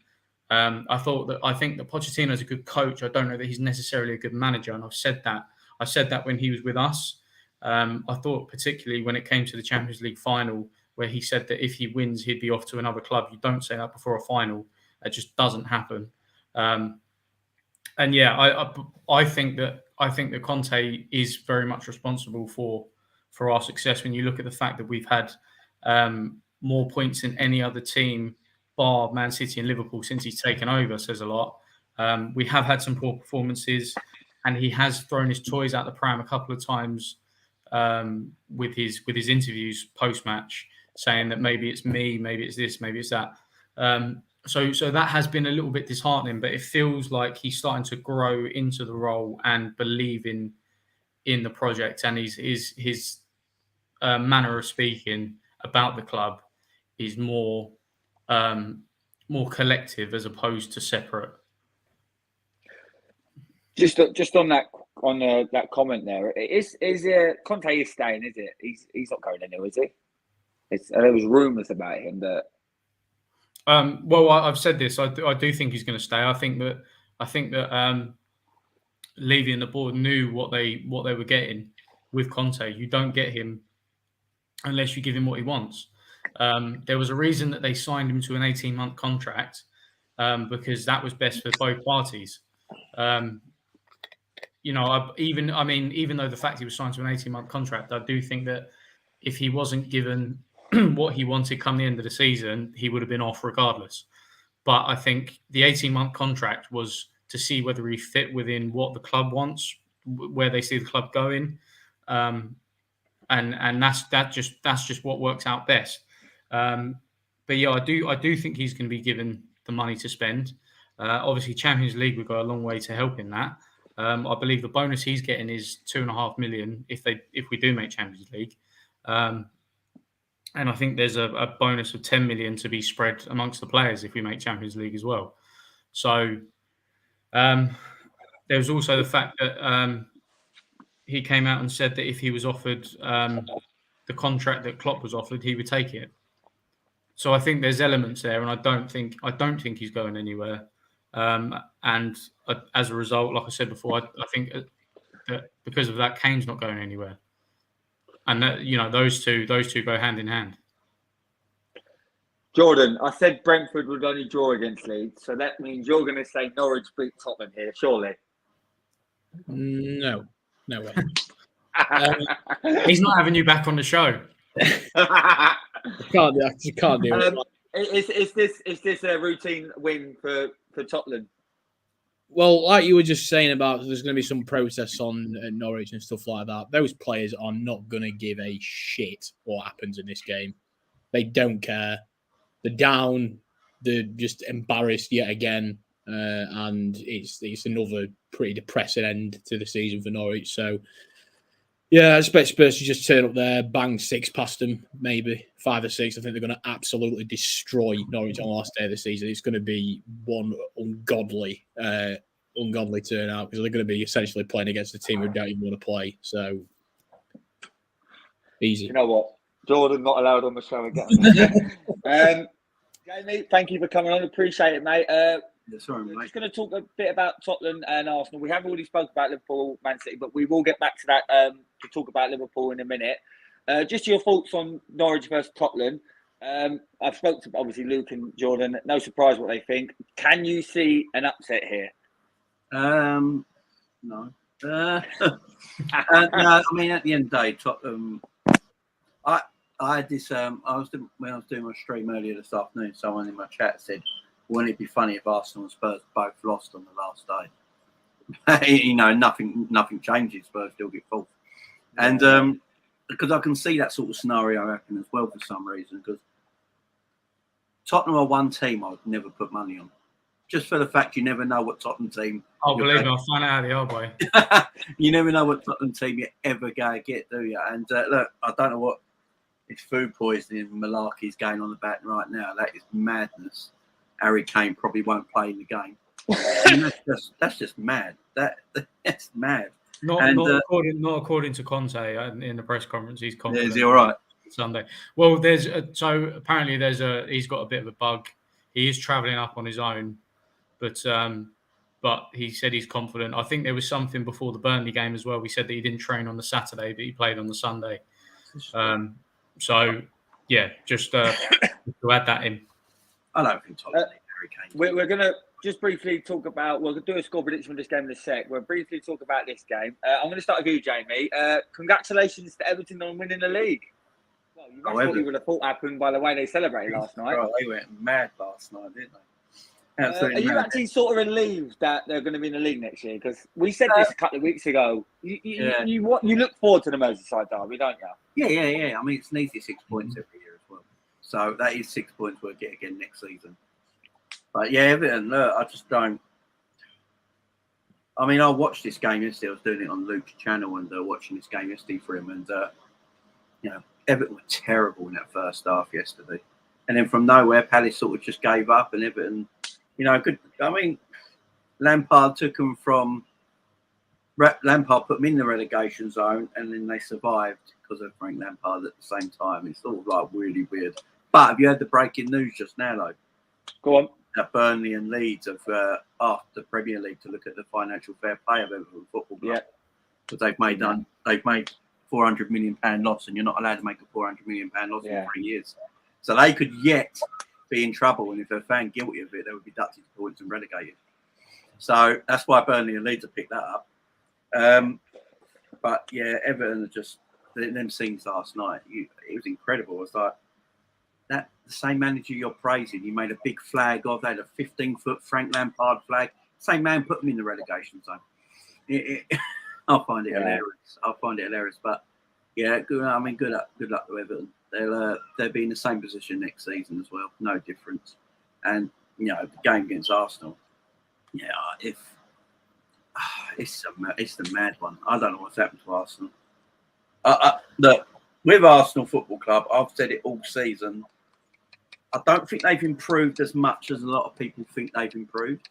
I think that Pochettino is a good coach. I don't know that he's necessarily a good manager, and I've said that. I said that when he was with us. I thought particularly when it came to the Champions League final, where he said that if he wins, he'd be off to another club. You don't say that before a final. It just doesn't happen. And yeah, I think that Conte is very much responsible for our success. When you look at the fact that we've had more points than any other team, bar Man City and Liverpool, since he's taken over, says a lot. We have had some poor performances, and he has thrown his toys out the pram a couple of times with his interviews post-match, saying that maybe it's me, maybe it's this, maybe it's that. So that has been a little bit disheartening, but it feels like he's starting to grow into the role and believe in the project, and his manner of speaking about the club is more collective as opposed to separate. Just on that comment there, is Conte is staying, is it? He's not going anywhere, is he? There was rumours about him that. Well, I've said this. I do think he's going to stay. I think that Levy and the board knew what they were getting with Conte. You don't get him unless you give him what he wants. There was a reason that they signed him to an 18-month contract, because that was best for both parties. Even though the fact he was signed to an 18-month contract, I do think that if he wasn't given what he wanted come the end of the season, he would have been off regardless. But I think the 18-month contract was to see whether he fit within what the club wants, where they see the club going. and that's just what works out best. But yeah, I do think he's going to be given the money to spend. Obviously, Champions League, we've got a long way to help in that. I believe the bonus he's getting is 2.5 million if we do make Champions League, and I think there's a bonus of 10 million to be spread amongst the players if we make Champions League as well. So there was also the fact that he came out and said that if he was offered the contract that Klopp was offered, he would take it. So I think there's elements there, and I don't think he's going anywhere. And as a result, like I said before, I think that because of that, Kane's not going anywhere, and that those two go hand in hand. Jordan, I said Brentford would only draw against Leeds, so that means you're going to say Norwich beat Tottenham here, surely? No way. He's not having you back on the show. I can't do it. Is this a routine win for Tottenham? Well, like you were just saying about there's going to be some protests on Norwich and stuff like that. Those players are not going to give a shit what happens in this game. They don't care. They're down. They're just embarrassed yet again. And it's another pretty depressing end to the season for Norwich. So, yeah, I expect Spurs to just turn up there, bang 6 past them, maybe 5 or 6. I think they're going to absolutely destroy Norwich on the last day of the season. It's going to be one ungodly turnout because they're going to be essentially playing against a team who don't even want to play. So, easy. You know what? Jordan not allowed on the show again. Jamie, thank you for coming on. Appreciate it, mate. Sorry, We're mate. just going to talk a bit about Tottenham and Arsenal. We have already spoke about Liverpool, Man City, but we will get back to that to talk about Liverpool in a minute. Just your thoughts on Norwich versus Tottenham. I've spoken to obviously Luke and Jordan. No surprise what they think. Can you see an upset here? No. No, I mean, at the end of the day, Tottenham. I had this. When I was doing my stream earlier this afternoon, someone in my chat said, "Wouldn't it be funny if Arsenal and Spurs both lost on the last day?" Nothing changes. Spurs still get fourth, and because I can see that sort of scenario happen as well for some reason. Because Tottenham are one team I would never put money on, just for the fact you never know what Tottenham team. Oh, believe me, I'll find out how they are, boy. You never know what Tottenham team you ever gonna get, do you? And look, I don't know what. It's food poisoning malarkey's going on the back right now. That is madness. Harry Kane probably won't play in the game. And that's just mad. That's mad. Not according to Conte in the press conference. He's confident. Is he all right? Sunday. Well, apparently he's got a bit of a bug. He is travelling up on his own, but he said he's confident. I think there was something before the Burnley game as well. We said that he didn't train on the Saturday, but he played on the Sunday. So, yeah, just to add that in. I don't think Tottenham need Harry Kane. We're going to just briefly talk about, we'll do a score prediction for this game in a sec. We'll briefly talk about this game. I'm going to start with you, Jamie. Congratulations to Everton on winning the league. Well, that's what you would have thought happened by the way they celebrated last night. Oh, they went mad last night, didn't they? Are you actually sort of relieved that they're going to be in the league next year? Because we said this a couple of weeks ago. You look forward to the Merseyside derby, don't you? Yeah. I mean, it's an easy 6 points every year as well. So that is 6 points we'll get again next season. But yeah, Everton, I just don't. I mean, I watched this game yesterday. I was doing it on Luke's channel and watching this game yesterday for him. And, Everton were terrible in that first half yesterday. And then from nowhere, Palace sort of just gave up and Everton... good. I mean, Lampard took them from. Lampard put them in the relegation zone, and then they survived because of Frank Lampard at the same time. It's sort of like really weird. But have you heard the breaking news just now, though? Go on. That Burnley and Leeds have asked the Premier League to look at the financial fair play of Everton Football Club. Yeah. Because they've made £400 million loss, and you're not allowed to make a £400 million loss in 3 years. So they could yet be in trouble, and if they're found guilty of it, they would be deducted points and relegated. So that's why Burnley and Leeds have picked that up. But yeah, Everton are just them scenes last night. It was incredible. It was like that the same manager you're praising. You made a big flag of. They had a 15-foot Frank Lampard flag. Same man put them in the relegation zone. I find it hilarious. But Yeah, good. I mean, good luck to Everton. They'll be in the same position next season as well. No difference. And the game against Arsenal. Yeah, it's the mad one. I don't know what's happened to Arsenal. Look, with Arsenal Football Club, I've said it all season. I don't think they've improved as much as a lot of people think they've improved.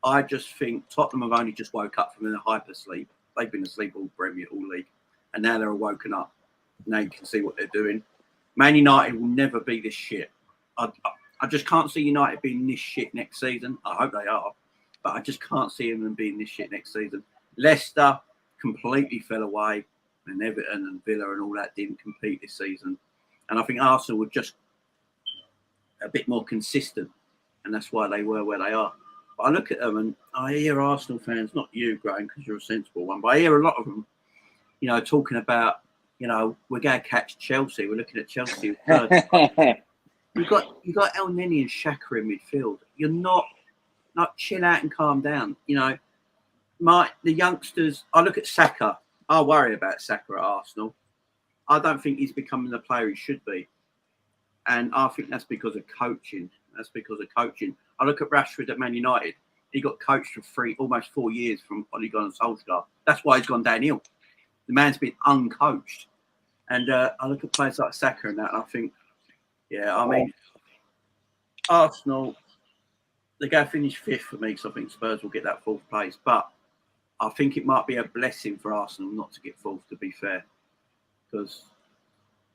I just think Tottenham have only just woke up from their hypersleep. They've been asleep all Premier, all league, and now they're woken up. Now you can see what they're doing. Man United will never be this shit. I just can't see United being this shit next season. I hope they are, but I just can't see them being this shit next season. Leicester completely fell away, and Everton and Villa and all that didn't compete this season. And I think Arsenal were just a bit more consistent, and that's why they were where they are. But I look at them and I hear Arsenal fans, not you, Graham, because you're a sensible one, but I hear a lot of them, talking about, we're going to catch Chelsea. We're looking at Chelsea. You got El Neni and Xhaka in midfield. You're not chill out and calm down. The youngsters. I look at Saka. I worry about Saka at Arsenal. I don't think he's becoming the player he should be, and I think that's because of coaching. I look at Rashford at Man United. He got coached for almost 4 years from Ole Gunnar Solskjaer. That's why he's gone downhill. The man's been uncoached. And I look at players like Saka and that, and I think, Arsenal, they're going to finish 5th for me, because I think Spurs will get that 4th place. But I think it might be a blessing for Arsenal not to get 4th, to be fair. Because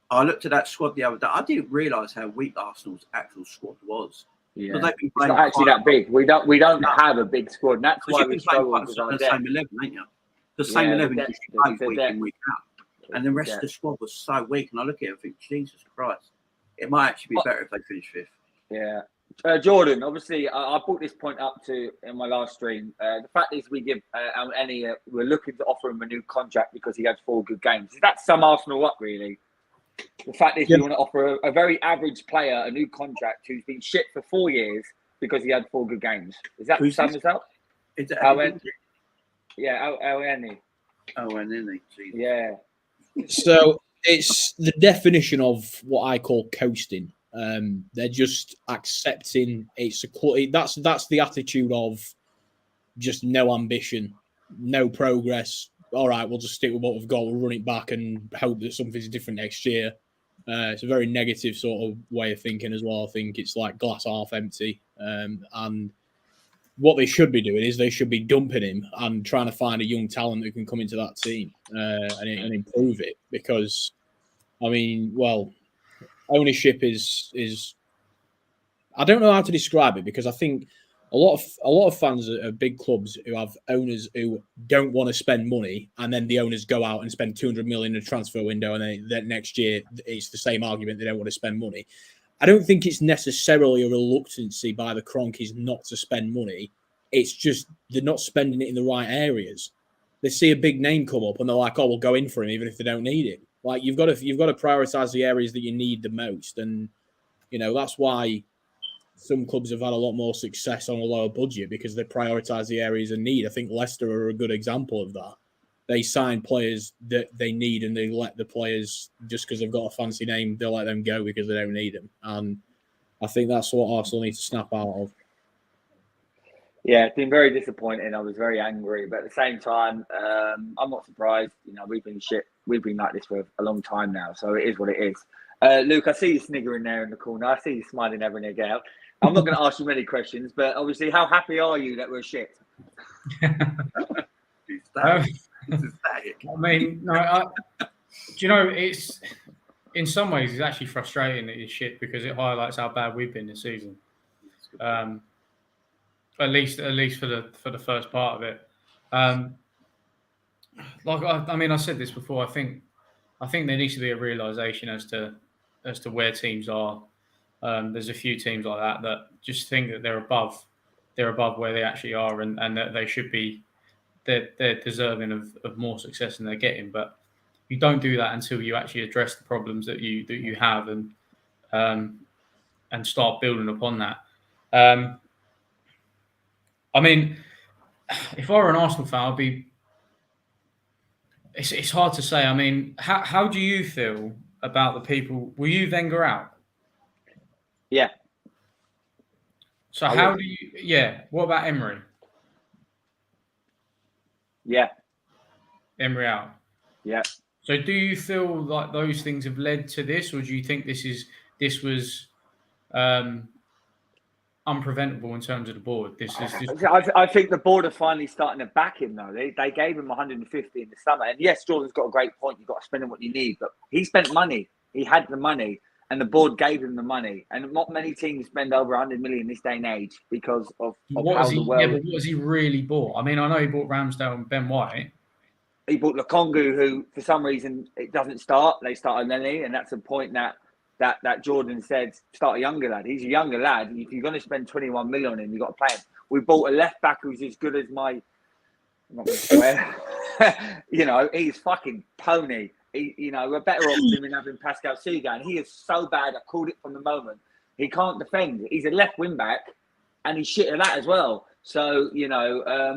I looked at that squad the other day. I didn't realise how weak Arsenal's actual squad was. Yeah, it's not actually that big. We don't have a big squad. And that's why we struggle with our depth. Same 11, ain't you? The same 11 you play week in, week out. And the rest of the squad was so weak. And I look at it and think, Jesus Christ, it might actually be better if they finish 5th. Yeah. Jordan, obviously, I brought this point up in my last stream. The fact is, we give we're looking to offer him a new contract because he had 4 good games. Is that sum Arsenal up, really? The fact is, we want to offer a very average player a new contract who's been shit for 4 years because he had 4 good games. Is that sum us up? Is it Elneny. Yeah. So it's the definition of what I call coasting. They're just accepting that's the attitude of just no ambition, no progress. All right, we'll just stick with what we've got. We'll run it back and hope that something's different next year. It's a very negative sort of way of thinking as well. I think it's like glass half empty. And what they should be doing is they should be dumping him and trying to find a young talent who can come into that team and improve it. Because, ownership is I don't know how to describe it, because I think a lot of fans of big clubs who have owners who don't want to spend money, and then the owners go out and spend 200 million in a transfer window, and then next year it's the same argument, they don't want to spend money. I don't think it's necessarily a reluctancy by the Cronkies not to spend money. It's just they're not spending it in the right areas. They see a big name come up and they're like, "Oh, we'll go in for him even if they don't need him." Like you've got to prioritize the areas that you need the most, and that's why some clubs have had a lot more success on a lower budget, because they prioritize the areas of need. I think Leicester are a good example of that. They sign players that they need, and they let the players, just because they've got a fancy name, they'll let them go because they don't need them. And I think that's what Arsenal need to snap out of. Yeah, it's been very disappointing. I was very angry, but at the same time, I'm not surprised. We've been shit. We've been like this for a long time now, so it is what it is. Luke, I see you sniggering there in the corner. I see you smiling every now and again. I'm not going to ask you many questions, but obviously, how happy are you that we're shit? It's in some ways it's actually frustrating that it's shit, because it highlights how bad we've been this season. At least for the first part of it. I said this before. I think there needs to be a realization as to where teams are. There's a few teams like that just think that they're above where they actually are, and that they should be. They're deserving of more success than they're getting, but you don't do that until you actually address the problems that you have and start building upon that. If I were an Arsenal fan, It's hard to say. I mean, how do you feel about the people? Were you Wenger out? Yeah. So how do you? Yeah. What about Emery? Yeah. Emery out. Yeah. So do you feel like those things have led to this, or do you think this was unpreventable in terms of the board? This is just. I think the board are finally starting to back him though. They gave him 150 in the summer, and yes, Jordan's got a great point. You've got to spend on what you need, but he spent money. He had the money, and the board gave him the money. And not many teams spend over 100 million this day and age because of how the world. Yeah, but what has he really bought? I mean, I know he bought Ramsdale and Ben White. He bought Lukongu, who for some reason it doesn't start. They start on Lenny, and that's a point that Jordan said, start a younger lad. He's a younger lad. If you're going to spend 21 million on him, you've got to play him. We bought a left back who's as good as my, I'm not going to swear, he's fucking pony. We're better off than having Pascal Segan. He is so bad. I called it from the moment. He can't defend. He's a left wing back, and he's shit at that as well. So,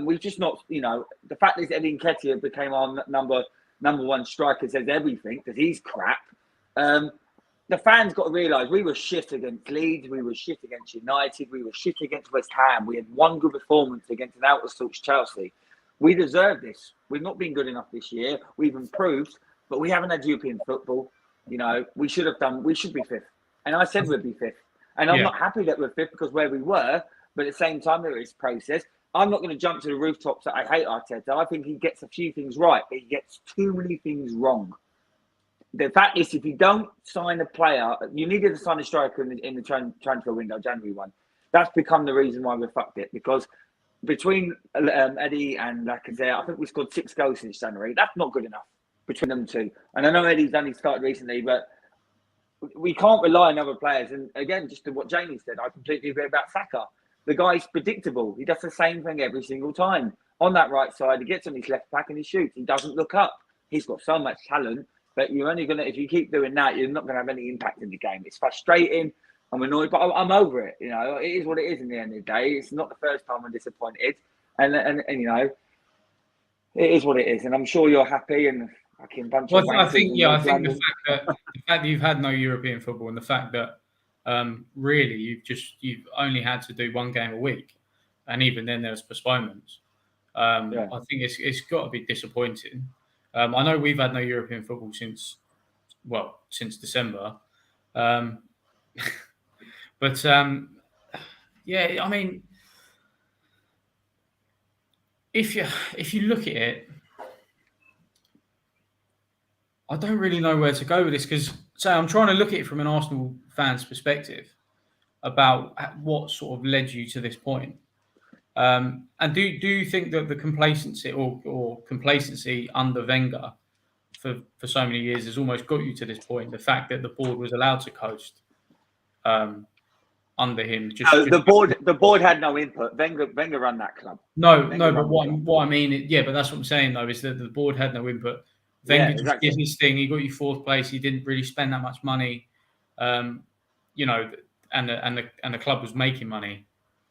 we've just not, the fact that Eddie Nketiah became our number one striker says everything, because he's crap. The fans got to realise we were shit against Leeds, we were shit against United, we were shit against West Ham. We had one good performance against an out-of-sorts Chelsea. We deserve this. We've not been good enough this year. We've improved, but we haven't had European football. We should be fifth. And I said we'd be fifth. And I'm not happy that we're fifth because where we were, but at the same time, there is process. I'm not going to jump to the rooftops that I hate Arteta. I think he gets a few things right, but he gets too many things wrong. The fact is, if you don't sign a player, you needed to sign a striker in the transfer window, January 1. That's become the reason why we fucked it. Because between Eddie and Lacazette, I think we scored 6 goals since January. That's not good enough between them two. And I know Eddie's only started recently, but we can't rely on other players. And again, just to what Jamie said, I completely agree about Saka. The guy's predictable. He does the same thing every single time. On that right side, he gets on his left back and he shoots. He doesn't look up. He's got so much talent. But you're only going to, if you keep doing that, you're not going to have any impact in the game. It's frustrating. I'm annoyed, but I'm over it. It is what it is in the end of the day. It's not the first time I'm disappointed. And it is what it is. And I'm sure you're happy and fucking bunch of I think the fact that you've had no European football and the fact that really you've only had to do one game a week. And even then there was postponements. I think it's got to be disappointing. I know we've had no European football since December. I mean, if you look at it, I don't really know where to go with this because, I'm trying to look at it from an Arsenal fan's perspective about what sort of led you to this point. And do you think that the complacency or complacency under Wenger for so many years has almost got you to this point? The fact that the board was allowed to coast under him. The board had no input. Wenger ran that club. But what I mean, but that's what I'm saying though, is that the board had no input. Wenger just did his thing. He got you 4th place. He didn't really spend that much money, and the club was making money,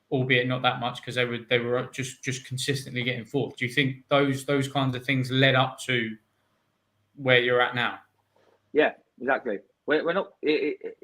albeit not that much because they were just consistently getting 4th. Do you think those kinds of things led up to where you're at now? Yeah, exactly. We're not.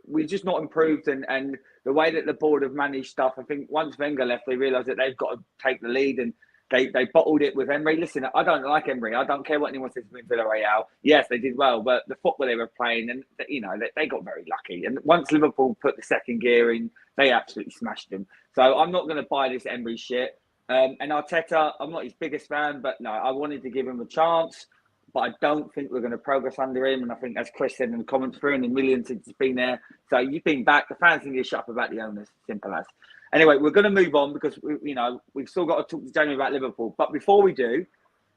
We're just not improved, and the way that the board have managed stuff. I think once Wenger left, they realised that they've got to take the lead, and they bottled it with Emery. Listen, I don't like Emery. I don't care what anyone says about Villarreal. Yes, they did well, but the football they were playing, and they got very lucky. And once Liverpool put the second gear in, they absolutely smashed them. So I'm not going to buy this Emery shit. And Arteta, I'm not his biggest fan, but no, I wanted to give him a chance. But I don't think we're going to progress under him. And I think, as Chris said in the comments, 300 million since he's been there. So you've been back. The fans can get shut up about the owners. Simple as. Anyway, we're going to move on because we've still got to talk to Jamie about Liverpool. But before we do,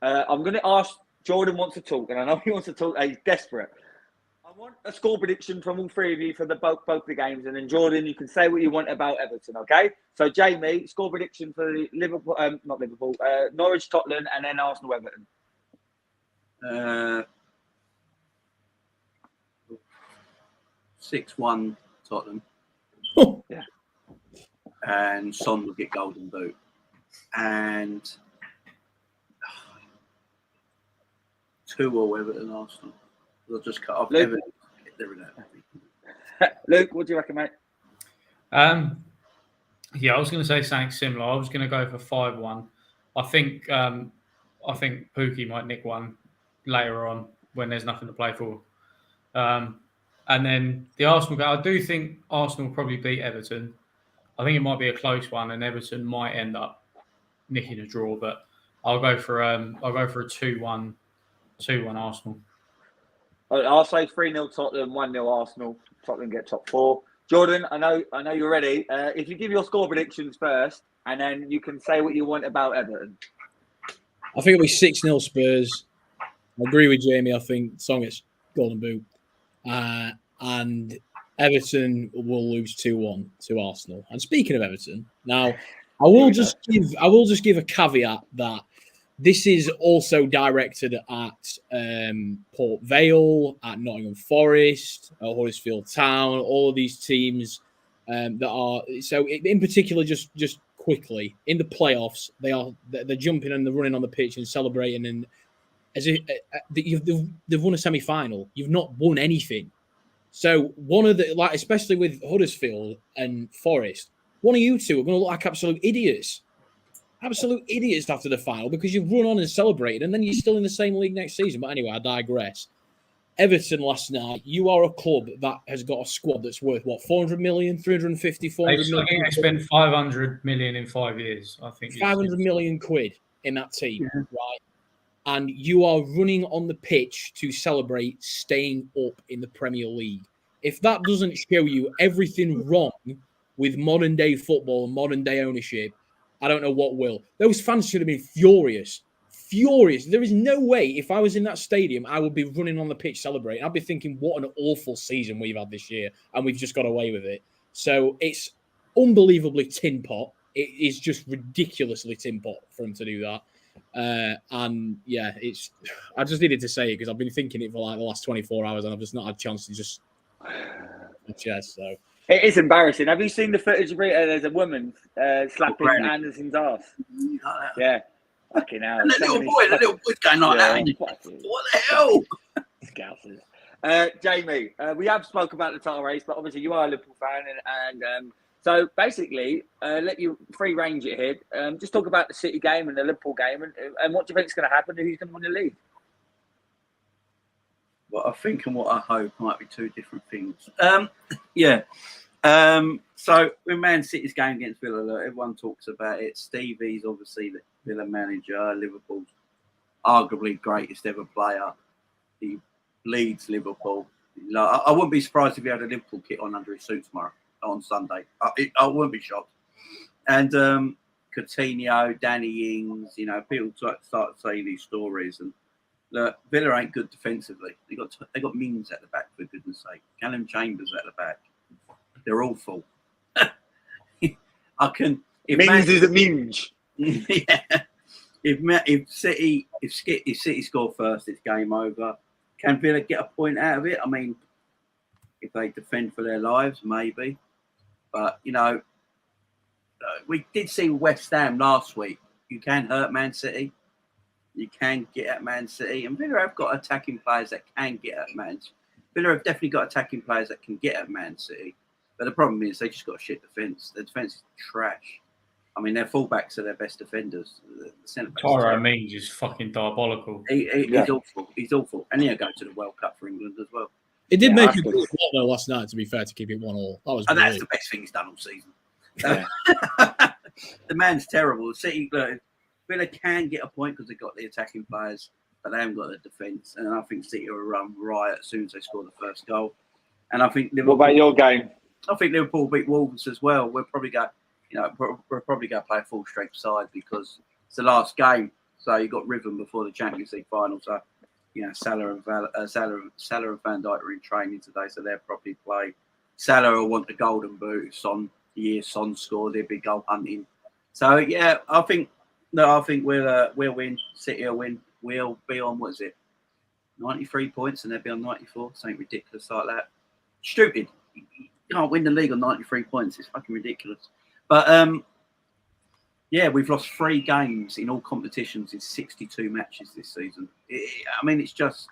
I'm going to ask. Jordan wants to talk, and I know he wants to talk. He's desperate. I want a score prediction from all 3 of you for both the games, and then Jordan, you can say what you want about Everton. Okay? So Jamie, score prediction for the Norwich, Tottenham, and then Arsenal, Everton. 6-1 Tottenham. Yeah. And Son will get golden boot. And 2-2 Everton Arsenal. They'll just cut off Luke? Everton. They're in that. Luke, what do you reckon, mate? Yeah, I was going to say something similar. I was going to go for 5-1. I think Pookie might nick one later on when there's nothing to play for. And then the Arsenal game, I do think Arsenal will probably beat Everton. I think it might be a close one, and Everton might end up nicking a draw. But I'll go for a 2-1 Arsenal. I'll say 3-0 Tottenham, 1-0 Arsenal. Tottenham get top 4. Jordan, I know you're ready. If you give your score predictions first, and then you can say what you want about Everton. I think it'll be 6-0 Spurs. I agree with Jamie. I think Song gets golden boot. And Everton will lose 2-1 to Arsenal. And speaking of Everton, now I will just give a caveat that this is also directed at Port Vale, at Nottingham Forest, at Huddersfield Town, all of these teams that are so. In particular, just quickly in the playoffs, they're jumping and they're running on the pitch and celebrating, and as if they've won a semi-final. You've not won anything. So one of the especially with Huddersfield and Forest, one of you two are going to look like absolute idiots. Absolute idiots after the final because you've run on and celebrated and then you're still in the same league next season. But anyway, I digress. Everton last night, you are a club that has got a squad that's worth, 400 million, 350, 400 million? I think they spent 500 million in 5 years. I think 500 million quid in that team, right? And you are running on the pitch to celebrate staying up in the Premier League. If that doesn't show you everything wrong with modern day football and modern day ownership, I don't know what will. Those fans should have been furious. Furious. There is no way if I was in that stadium, I would be running on the pitch celebrating. I'd be thinking, what an awful season we've had this year, and we've just got away with it. So it's unbelievably tin pot. It is just ridiculously tin pot for him to do that. And yeah, I just needed to say it because I've been thinking it for the last 24 hours and I've just not had a chance to just chest. So it is embarrassing. Have you seen the footage of it? There's a woman slapping Anderson's ass. Yeah. Fucking hell. And the little boy's going like that. What the hell? Scousers. Jamie, we have spoke about the title race, but obviously you are a Liverpool fan and so basically, let you free range it here. Just talk about the City game and the Liverpool game, and what do you think is going to happen? Who's going to win the league? What I think and what I hope might be two different things. So with Man City's game against Villa, everyone talks about it. Stevie's obviously the Villa manager. Liverpool's arguably greatest ever player. He leads Liverpool. I wouldn't be surprised if he had a Liverpool kit on under his suit tomorrow. On Sunday, I wouldn't be shocked. And Coutinho, Danny Ings, people start saying these stories. And look, Villa ain't good defensively. They got Mings at the back, for goodness sake. Callum Chambers at the back. They're awful. Mings is a minge. Yeah. If City score first, it's game over. Can Villa get a point out of it? I mean, if they defend for their lives, maybe. But, we did see West Ham last week. You can hurt Man City. You can get at Man City. And Villa have got attacking players that can get at Man City. Villa have definitely got attacking players that can get at Man City. But the problem is they just got a shit defence. Their defence is trash. I mean, their fullbacks are their best defenders. The centre-backs. Tyrone Mings is fucking diabolical. He's awful. He's awful. And he'll go to the World Cup for England as well. It did make a good result though last night, to be fair, to keep it 1-1. That was that's the best thing he's done all season. Yeah. The man's terrible. City, Villa can get a point because they've got the attacking players, but they haven't got the defence. And I think City will run riot as soon as they score the first goal. And I think Liverpool. What about your game? I think Liverpool will beat Wolves as well. We'll probably go, we're probably going to play a full strength side because it's the last game. So you've got rhythm before the Champions League final. So. Salah and Van Dijk are in training today, so they'll probably play. Salah will want the golden boot. Son scored. They'll be goal hunting. So yeah, I think we'll win. City will win. We'll be on 93 points, and they'll be on 94. Something ridiculous like that. Stupid. You can't win the league on 93 points. It's fucking ridiculous. But Yeah, we've lost 3 games in all competitions in 62 matches this season. It's just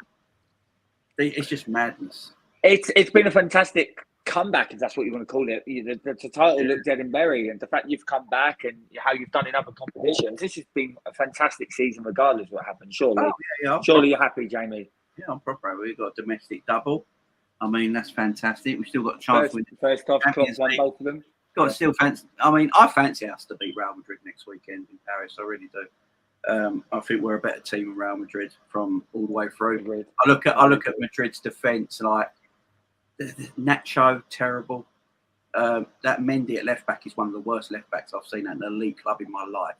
madness. It's been a fantastic comeback, if that's what you want to call it. The title looked dead and buried, and the fact you've come back and how you've done in other competitions, this has been a fantastic season, regardless of what happens. Surely, surely you're happy, Jamie. Yeah, I'm proper. We've got a domestic double. I mean, that's fantastic. We've still got a chance to win. First off, Klopp's won both of them. Got to still fancy. I mean, I fancy us to beat Real Madrid next weekend in Paris. I really do. I think we're a better team than Real Madrid from all the way through. I look at Madrid's defence, like Nacho, terrible. That Mendy at left back is one of the worst left backs I've seen at an elite club in my life.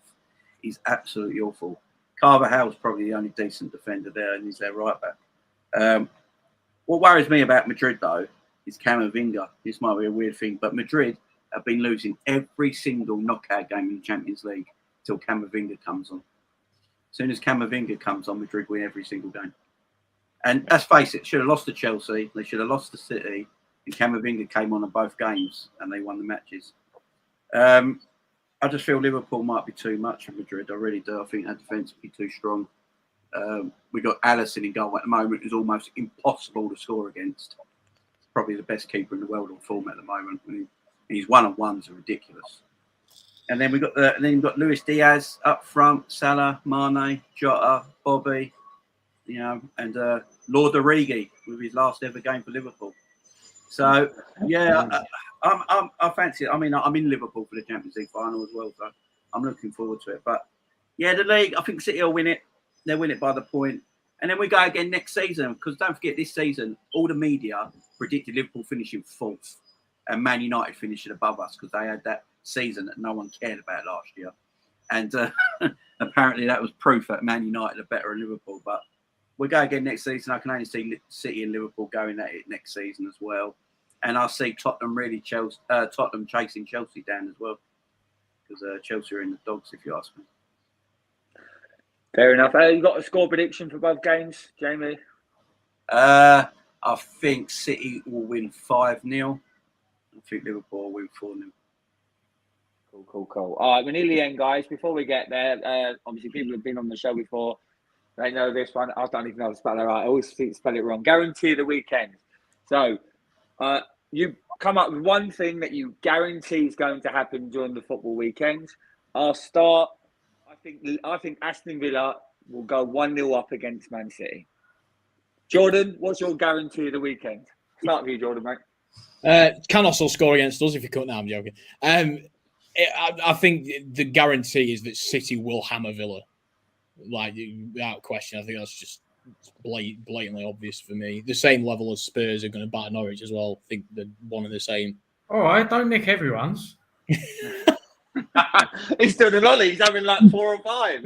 He's absolutely awful. Carvajal's probably the only decent defender there, and he's their right back. What worries me about Madrid, though, is Camavinga. This might be a weird thing, but Madrid have been losing every single knockout game in the Champions League till Camavinga comes on. As soon as Camavinga comes on, Madrid win every single game. And let's face it, should have lost to Chelsea. They should have lost to City. And Camavinga came on in both games and they won the matches. I just feel Liverpool might be too much for Madrid. I really do. I think our defence will be too strong. We got Alisson in goal at the moment, who's almost impossible to score against. Probably the best keeper in the world on form at the moment. His one-on-ones are ridiculous. And then we've got Luis Diaz up front, Salah, Mane, Jota, Bobby, and Lord Origi with his last ever game for Liverpool. So yeah, I fancy it. I mean, I'm in Liverpool for the Champions League final as well, so I'm looking forward to it. But yeah, the league, I think City will win it. They'll win it by the point. And then we go again next season, because don't forget, this season, all the media predicted Liverpool finishing 4th and Man United finishing above us because they had that season that no one cared about last year. And apparently that was proof that Man United are better than Liverpool. But we'll go again next season. I can only see City and Liverpool going at it next season as well. And I see Tottenham Tottenham chasing Chelsea down as well, because Chelsea are in the dogs, if you ask me. Fair enough. You got a score prediction for both games, Jamie? I think City will win 5-0. I think Liverpool will win 4-0. Cool. All right, we're nearly end, guys. Before we get there, obviously people have been on the show before. They know this one. I don't even know how to spell it right. I always spell it wrong. Guarantee of the weekend. So you come up with one thing that you guarantee is going to happen during the football weekend. I'll start. I think Aston Villa will go 1-0 up against Man City. Jordan, what's your guarantee of the weekend? Start with you, Jordan, mate. Can also score against us if you cut. No, I'm joking. I think the guarantee is that City will hammer Villa, like without question. I think that's just blatantly obvious for me. The same level as Spurs are going to batter Norwich as well. I think they're one and the same. All right, don't nick everyone's. He's doing a lolly. He's having like 4 or 5.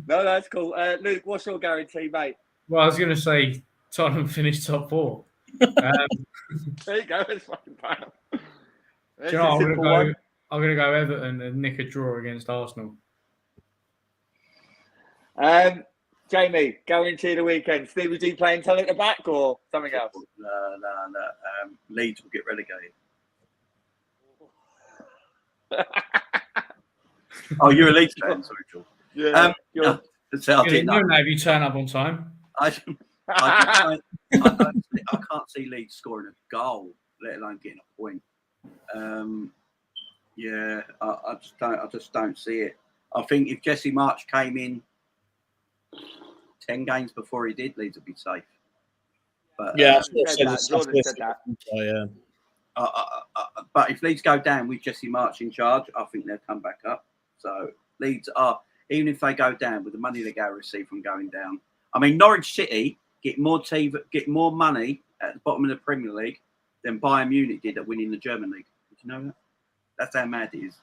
No, that's cool. Luke, what's your guarantee, mate? Well, I was going to say Tottenham finished top 4. There you go. It's fucking bad. You know, I'm going to go Everton and nick a draw against Arsenal. Jamie, guarantee of the weekend. Stevie G playing 10 at the back or something else? No. Leeds will get relegated. Oh, you're a Leeds fan, sorry, George. Yeah. I didn't know if you turn up on time. I can't see Leeds scoring a goal, let alone getting a point. I just don't see it. I think if Jesse March came in 10 games before he did, Leeds would be safe. But Jordan said that. Yeah. But if Leeds go down with Jesse March in charge, I think they'll come back up. So Leeds are, even if they go down with the money they're going to receive from going down. I mean, Norwich City get more money at the bottom of the Premier League than Bayern Munich did at winning the German League. Did you know that? That's how mad it is.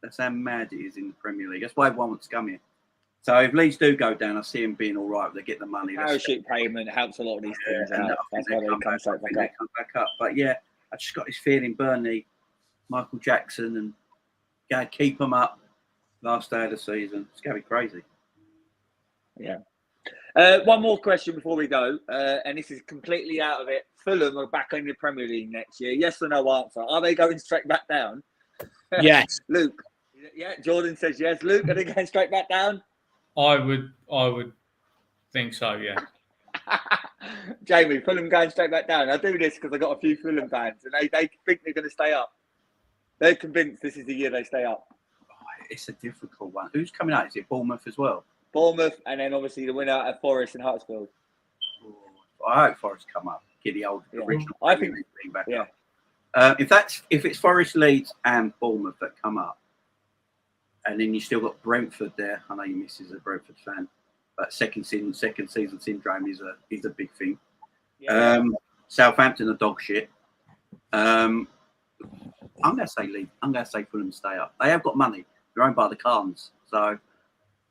That's how mad it is in the Premier League. That's why everyone wants to come here. So if Leeds do go down, I see them being all right. They get the money. Parachute payment helps a lot of these teams out. That's why they come back up. But yeah, I just got this feeling Burnley, Michael Jackson, and going to keep them up last day of the season. It's going to be crazy. Yeah. One more question before we go, and this is completely out of it. Fulham are back in the Premier League next year. Yes or no answer? Are they going straight back down? Yes. Luke, Yeah, Jordan says yes. Luke, are they going straight back down? I would think so. Yeah. Jamie, Fulham going straight back down. I do this because I got a few Fulham fans, and they think they're going to stay up. They're convinced this is the year they stay up. It's a difficult one. Who's coming out? Is it Bournemouth as well? Bournemouth, and then obviously the winner at Forest and Huddersfield. I hope Forest come up. Get the old original. I think thing back up. If it's Forest, Leeds, and Bournemouth that come up, and then you still got Brentford there. I know your missus is a Brentford fan, but second season syndrome is a big thing. Yeah. Southampton are dog shit. I'm going to say Leeds. I'm going to say Fulham stay up. They have got money. They're owned by the Khans, so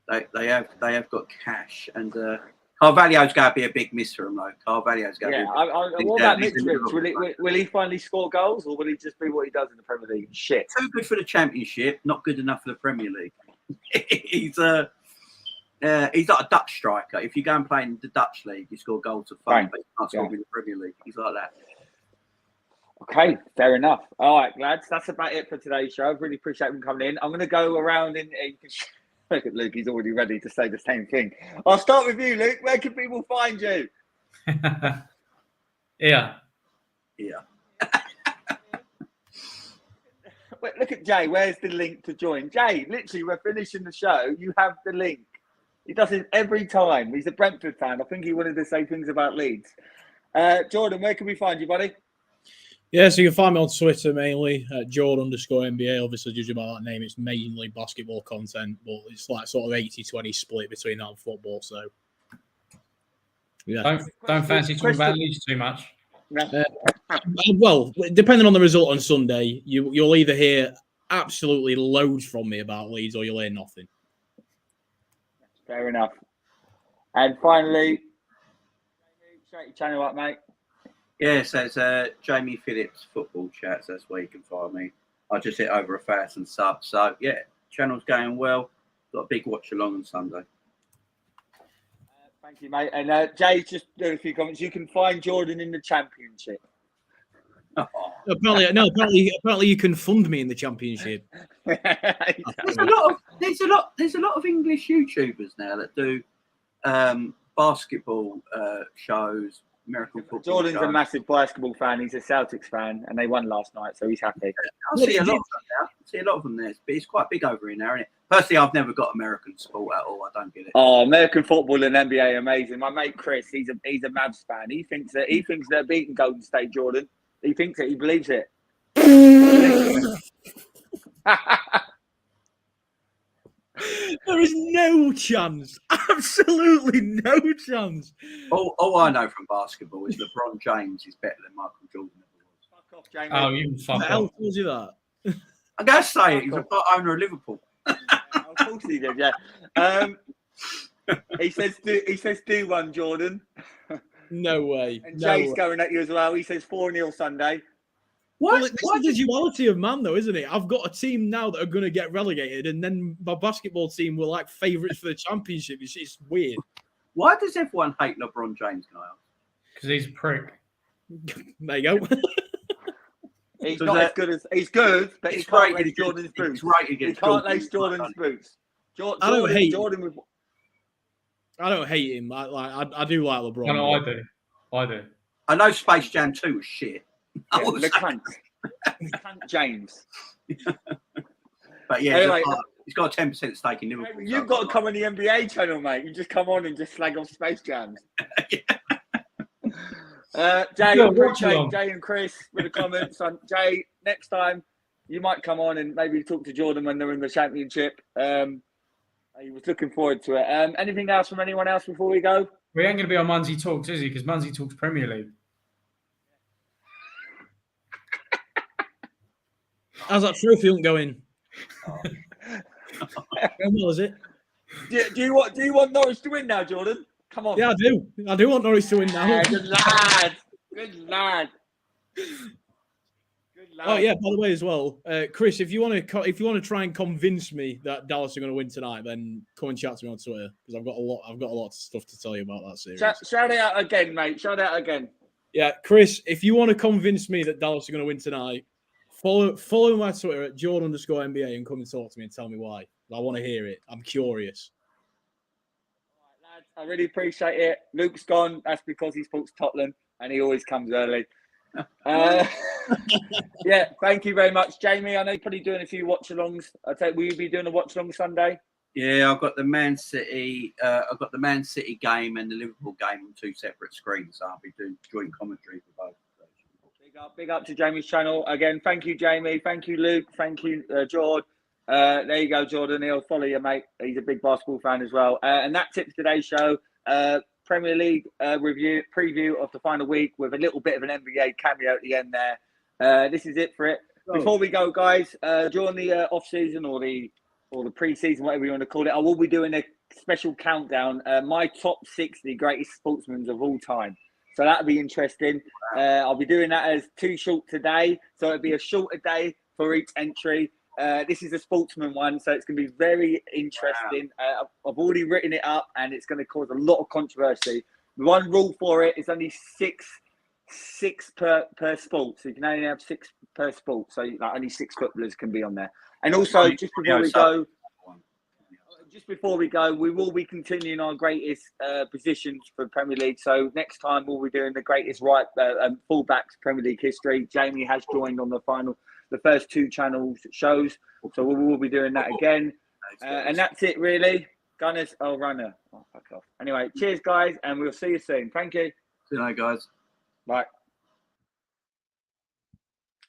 they have got cash. And Carvalho's going to be a big miss for them, though. Carvalho's going to be. What about Mitrovic? Will he finally score goals, or will he just be what he does in the Premier League? Shit. Too good for the Championship, not good enough for the Premier League. He's not a Dutch striker. If you go and play in the Dutch league, you score goals of fun, but you can't score in the Premier League. He's like that. Okay, fair enough. All right, lads, that's about it for today's show. I really appreciate them coming in. I'm going to go around and look at Luke. He's already ready to say the same thing. I'll start with you, Luke. Where can people find you? Yeah. Wait, look at Jay. Where's the link to join? Jay, literally, we're finishing the show. You have the link. He does it every time. He's a Brentford fan. I think he wanted to say things about Leeds. Jordan, where can we find you, buddy? Yeah, so you can find me on Twitter mainly at Jordan_NBA. Obviously, judging by that name, it's mainly basketball content, but it's like sort of 80-20 split between that and football. So, yeah. Don't fancy talking about Leeds too much. Well, depending on the result on Sunday, you'll either hear absolutely loads from me about Leeds or you'll hear nothing. Fair enough. And finally, shut your channel up, mate. Yeah, so it's Jamie Phillips Football Chats. That's where you can find me. I just hit over 1,000 subs. So, yeah, channel's going well. Got a big watch along on Sunday. Thank you, mate. And Jay's just doing a few comments. You can find Jordan in the Championship. Oh. Apparently, you can fund me in the Championship. There's a lot of English YouTubers now that do basketball shows. American football. Jordan's shows. a massive basketball fan. He's a Celtics fan, and they won last night, so he's happy. I see a lot of them there, but it's quite big over here now, isn't it? Personally, I've never got American sport at all. I don't get it. Oh, American football and NBA are amazing. My mate Chris, he's a Mavs fan. He thinks they're beating Golden State. Jordan, he thinks it. He believes it. There is no chance. Absolutely no chance. All I know from basketball is LeBron James is better than Michael Jordan ever was. Fuck off, Jamie. Oh, you fuck off. Who told you that? I'm going to say it. He's a part owner of Liverpool. Of course he did, yeah. He says do one, Jordan. No way. And Jay's going at you as well. He says 4-0 Sunday. What? Well, this is the duality of man, though, isn't it? I've got a team now that are going to get relegated, and then my basketball team were like favourites for the championship. It's weird. Why does everyone hate LeBron James, Kyle? Because he's a prick. There you go. He's not as good as he's good, but he can't lace Jordan's boots. Right, he can't lace Jordan's boots. I don't hate Jordan. I don't hate him. I do like LeBron. No, I do. I know Space Jam 2 was shit. Yeah, the cunt James. But yeah, anyway, he's got a 10% stake in Liverpool. You've got to come on the NBA channel, mate. You just come on and just slag off Space Jams. Jay, appreciate Jay and Chris with the comments. Jay, next time you might come on and maybe talk to Jordan when they're in the championship. He was looking forward to it. Anything else from anyone else before we go? We ain't going to be on Munsey Talks, is he? Because Munsey Talks Premier League. How's that trophy not going? How well is it? Do you want Norwich to win now, Jordan? Come on. Yeah, I do. I do want Norwich to win now. Good lad. Good lad. Oh yeah. By the way, as well, Chris, if you want to try and convince me that Dallas are going to win tonight, then come and chat to me on Twitter because I've got a lot of stuff to tell you about that series. Shout it out again, mate. Shout it out again. Yeah, Chris, if you want to convince me that Dallas are going to win tonight, Follow my Twitter at Jordan_NBA and come and talk to me and tell me why. I want to hear it. I'm curious. All right, lads, I really appreciate it. Luke's gone. That's because he supports Tottenham and he always comes early. Yeah, thank you very much, Jamie. I know you're probably doing a few watch-alongs. Will you be doing a watch-along Sunday? Yeah, I've got the Man City game and the Liverpool game on 2 separate screens. So I'll be doing joint commentary for both. Big up to Jamie's channel. Again, thank you, Jamie. Thank you, Luke. Thank you, Jordan. There you go, Jordan. He'll follow you, mate. He's a big basketball fan as well. And that's it for today's show. Premier League preview of the final week with a little bit of an NBA cameo at the end there. This is it for it. Before we go, guys, during the off-season or the pre-season, whatever you want to call it, I will be doing a special countdown. My top 60 greatest sportsmen of all time. So that'll be interesting. I'll be doing that as too short today. So it'll be a shorter day for each entry. This is a sportsman one, so it's going to be very interesting. I've already written it up, and it's going to cause a lot of controversy. The one rule for it is only six per sport. So you can only have 6 per sport. So like, only 6 footballers can be on there. And also, just before we go, we will be continuing our greatest positions for Premier League. So next time we'll be doing the greatest fullbacks Premier League history. Jamie has joined on the first 2 channels shows, so we will be doing that again. And that's it, really. Gunners, runner. Oh, fuck off. Anyway, cheers, guys, and we'll see you soon. Thank you. See you later, guys. Bye.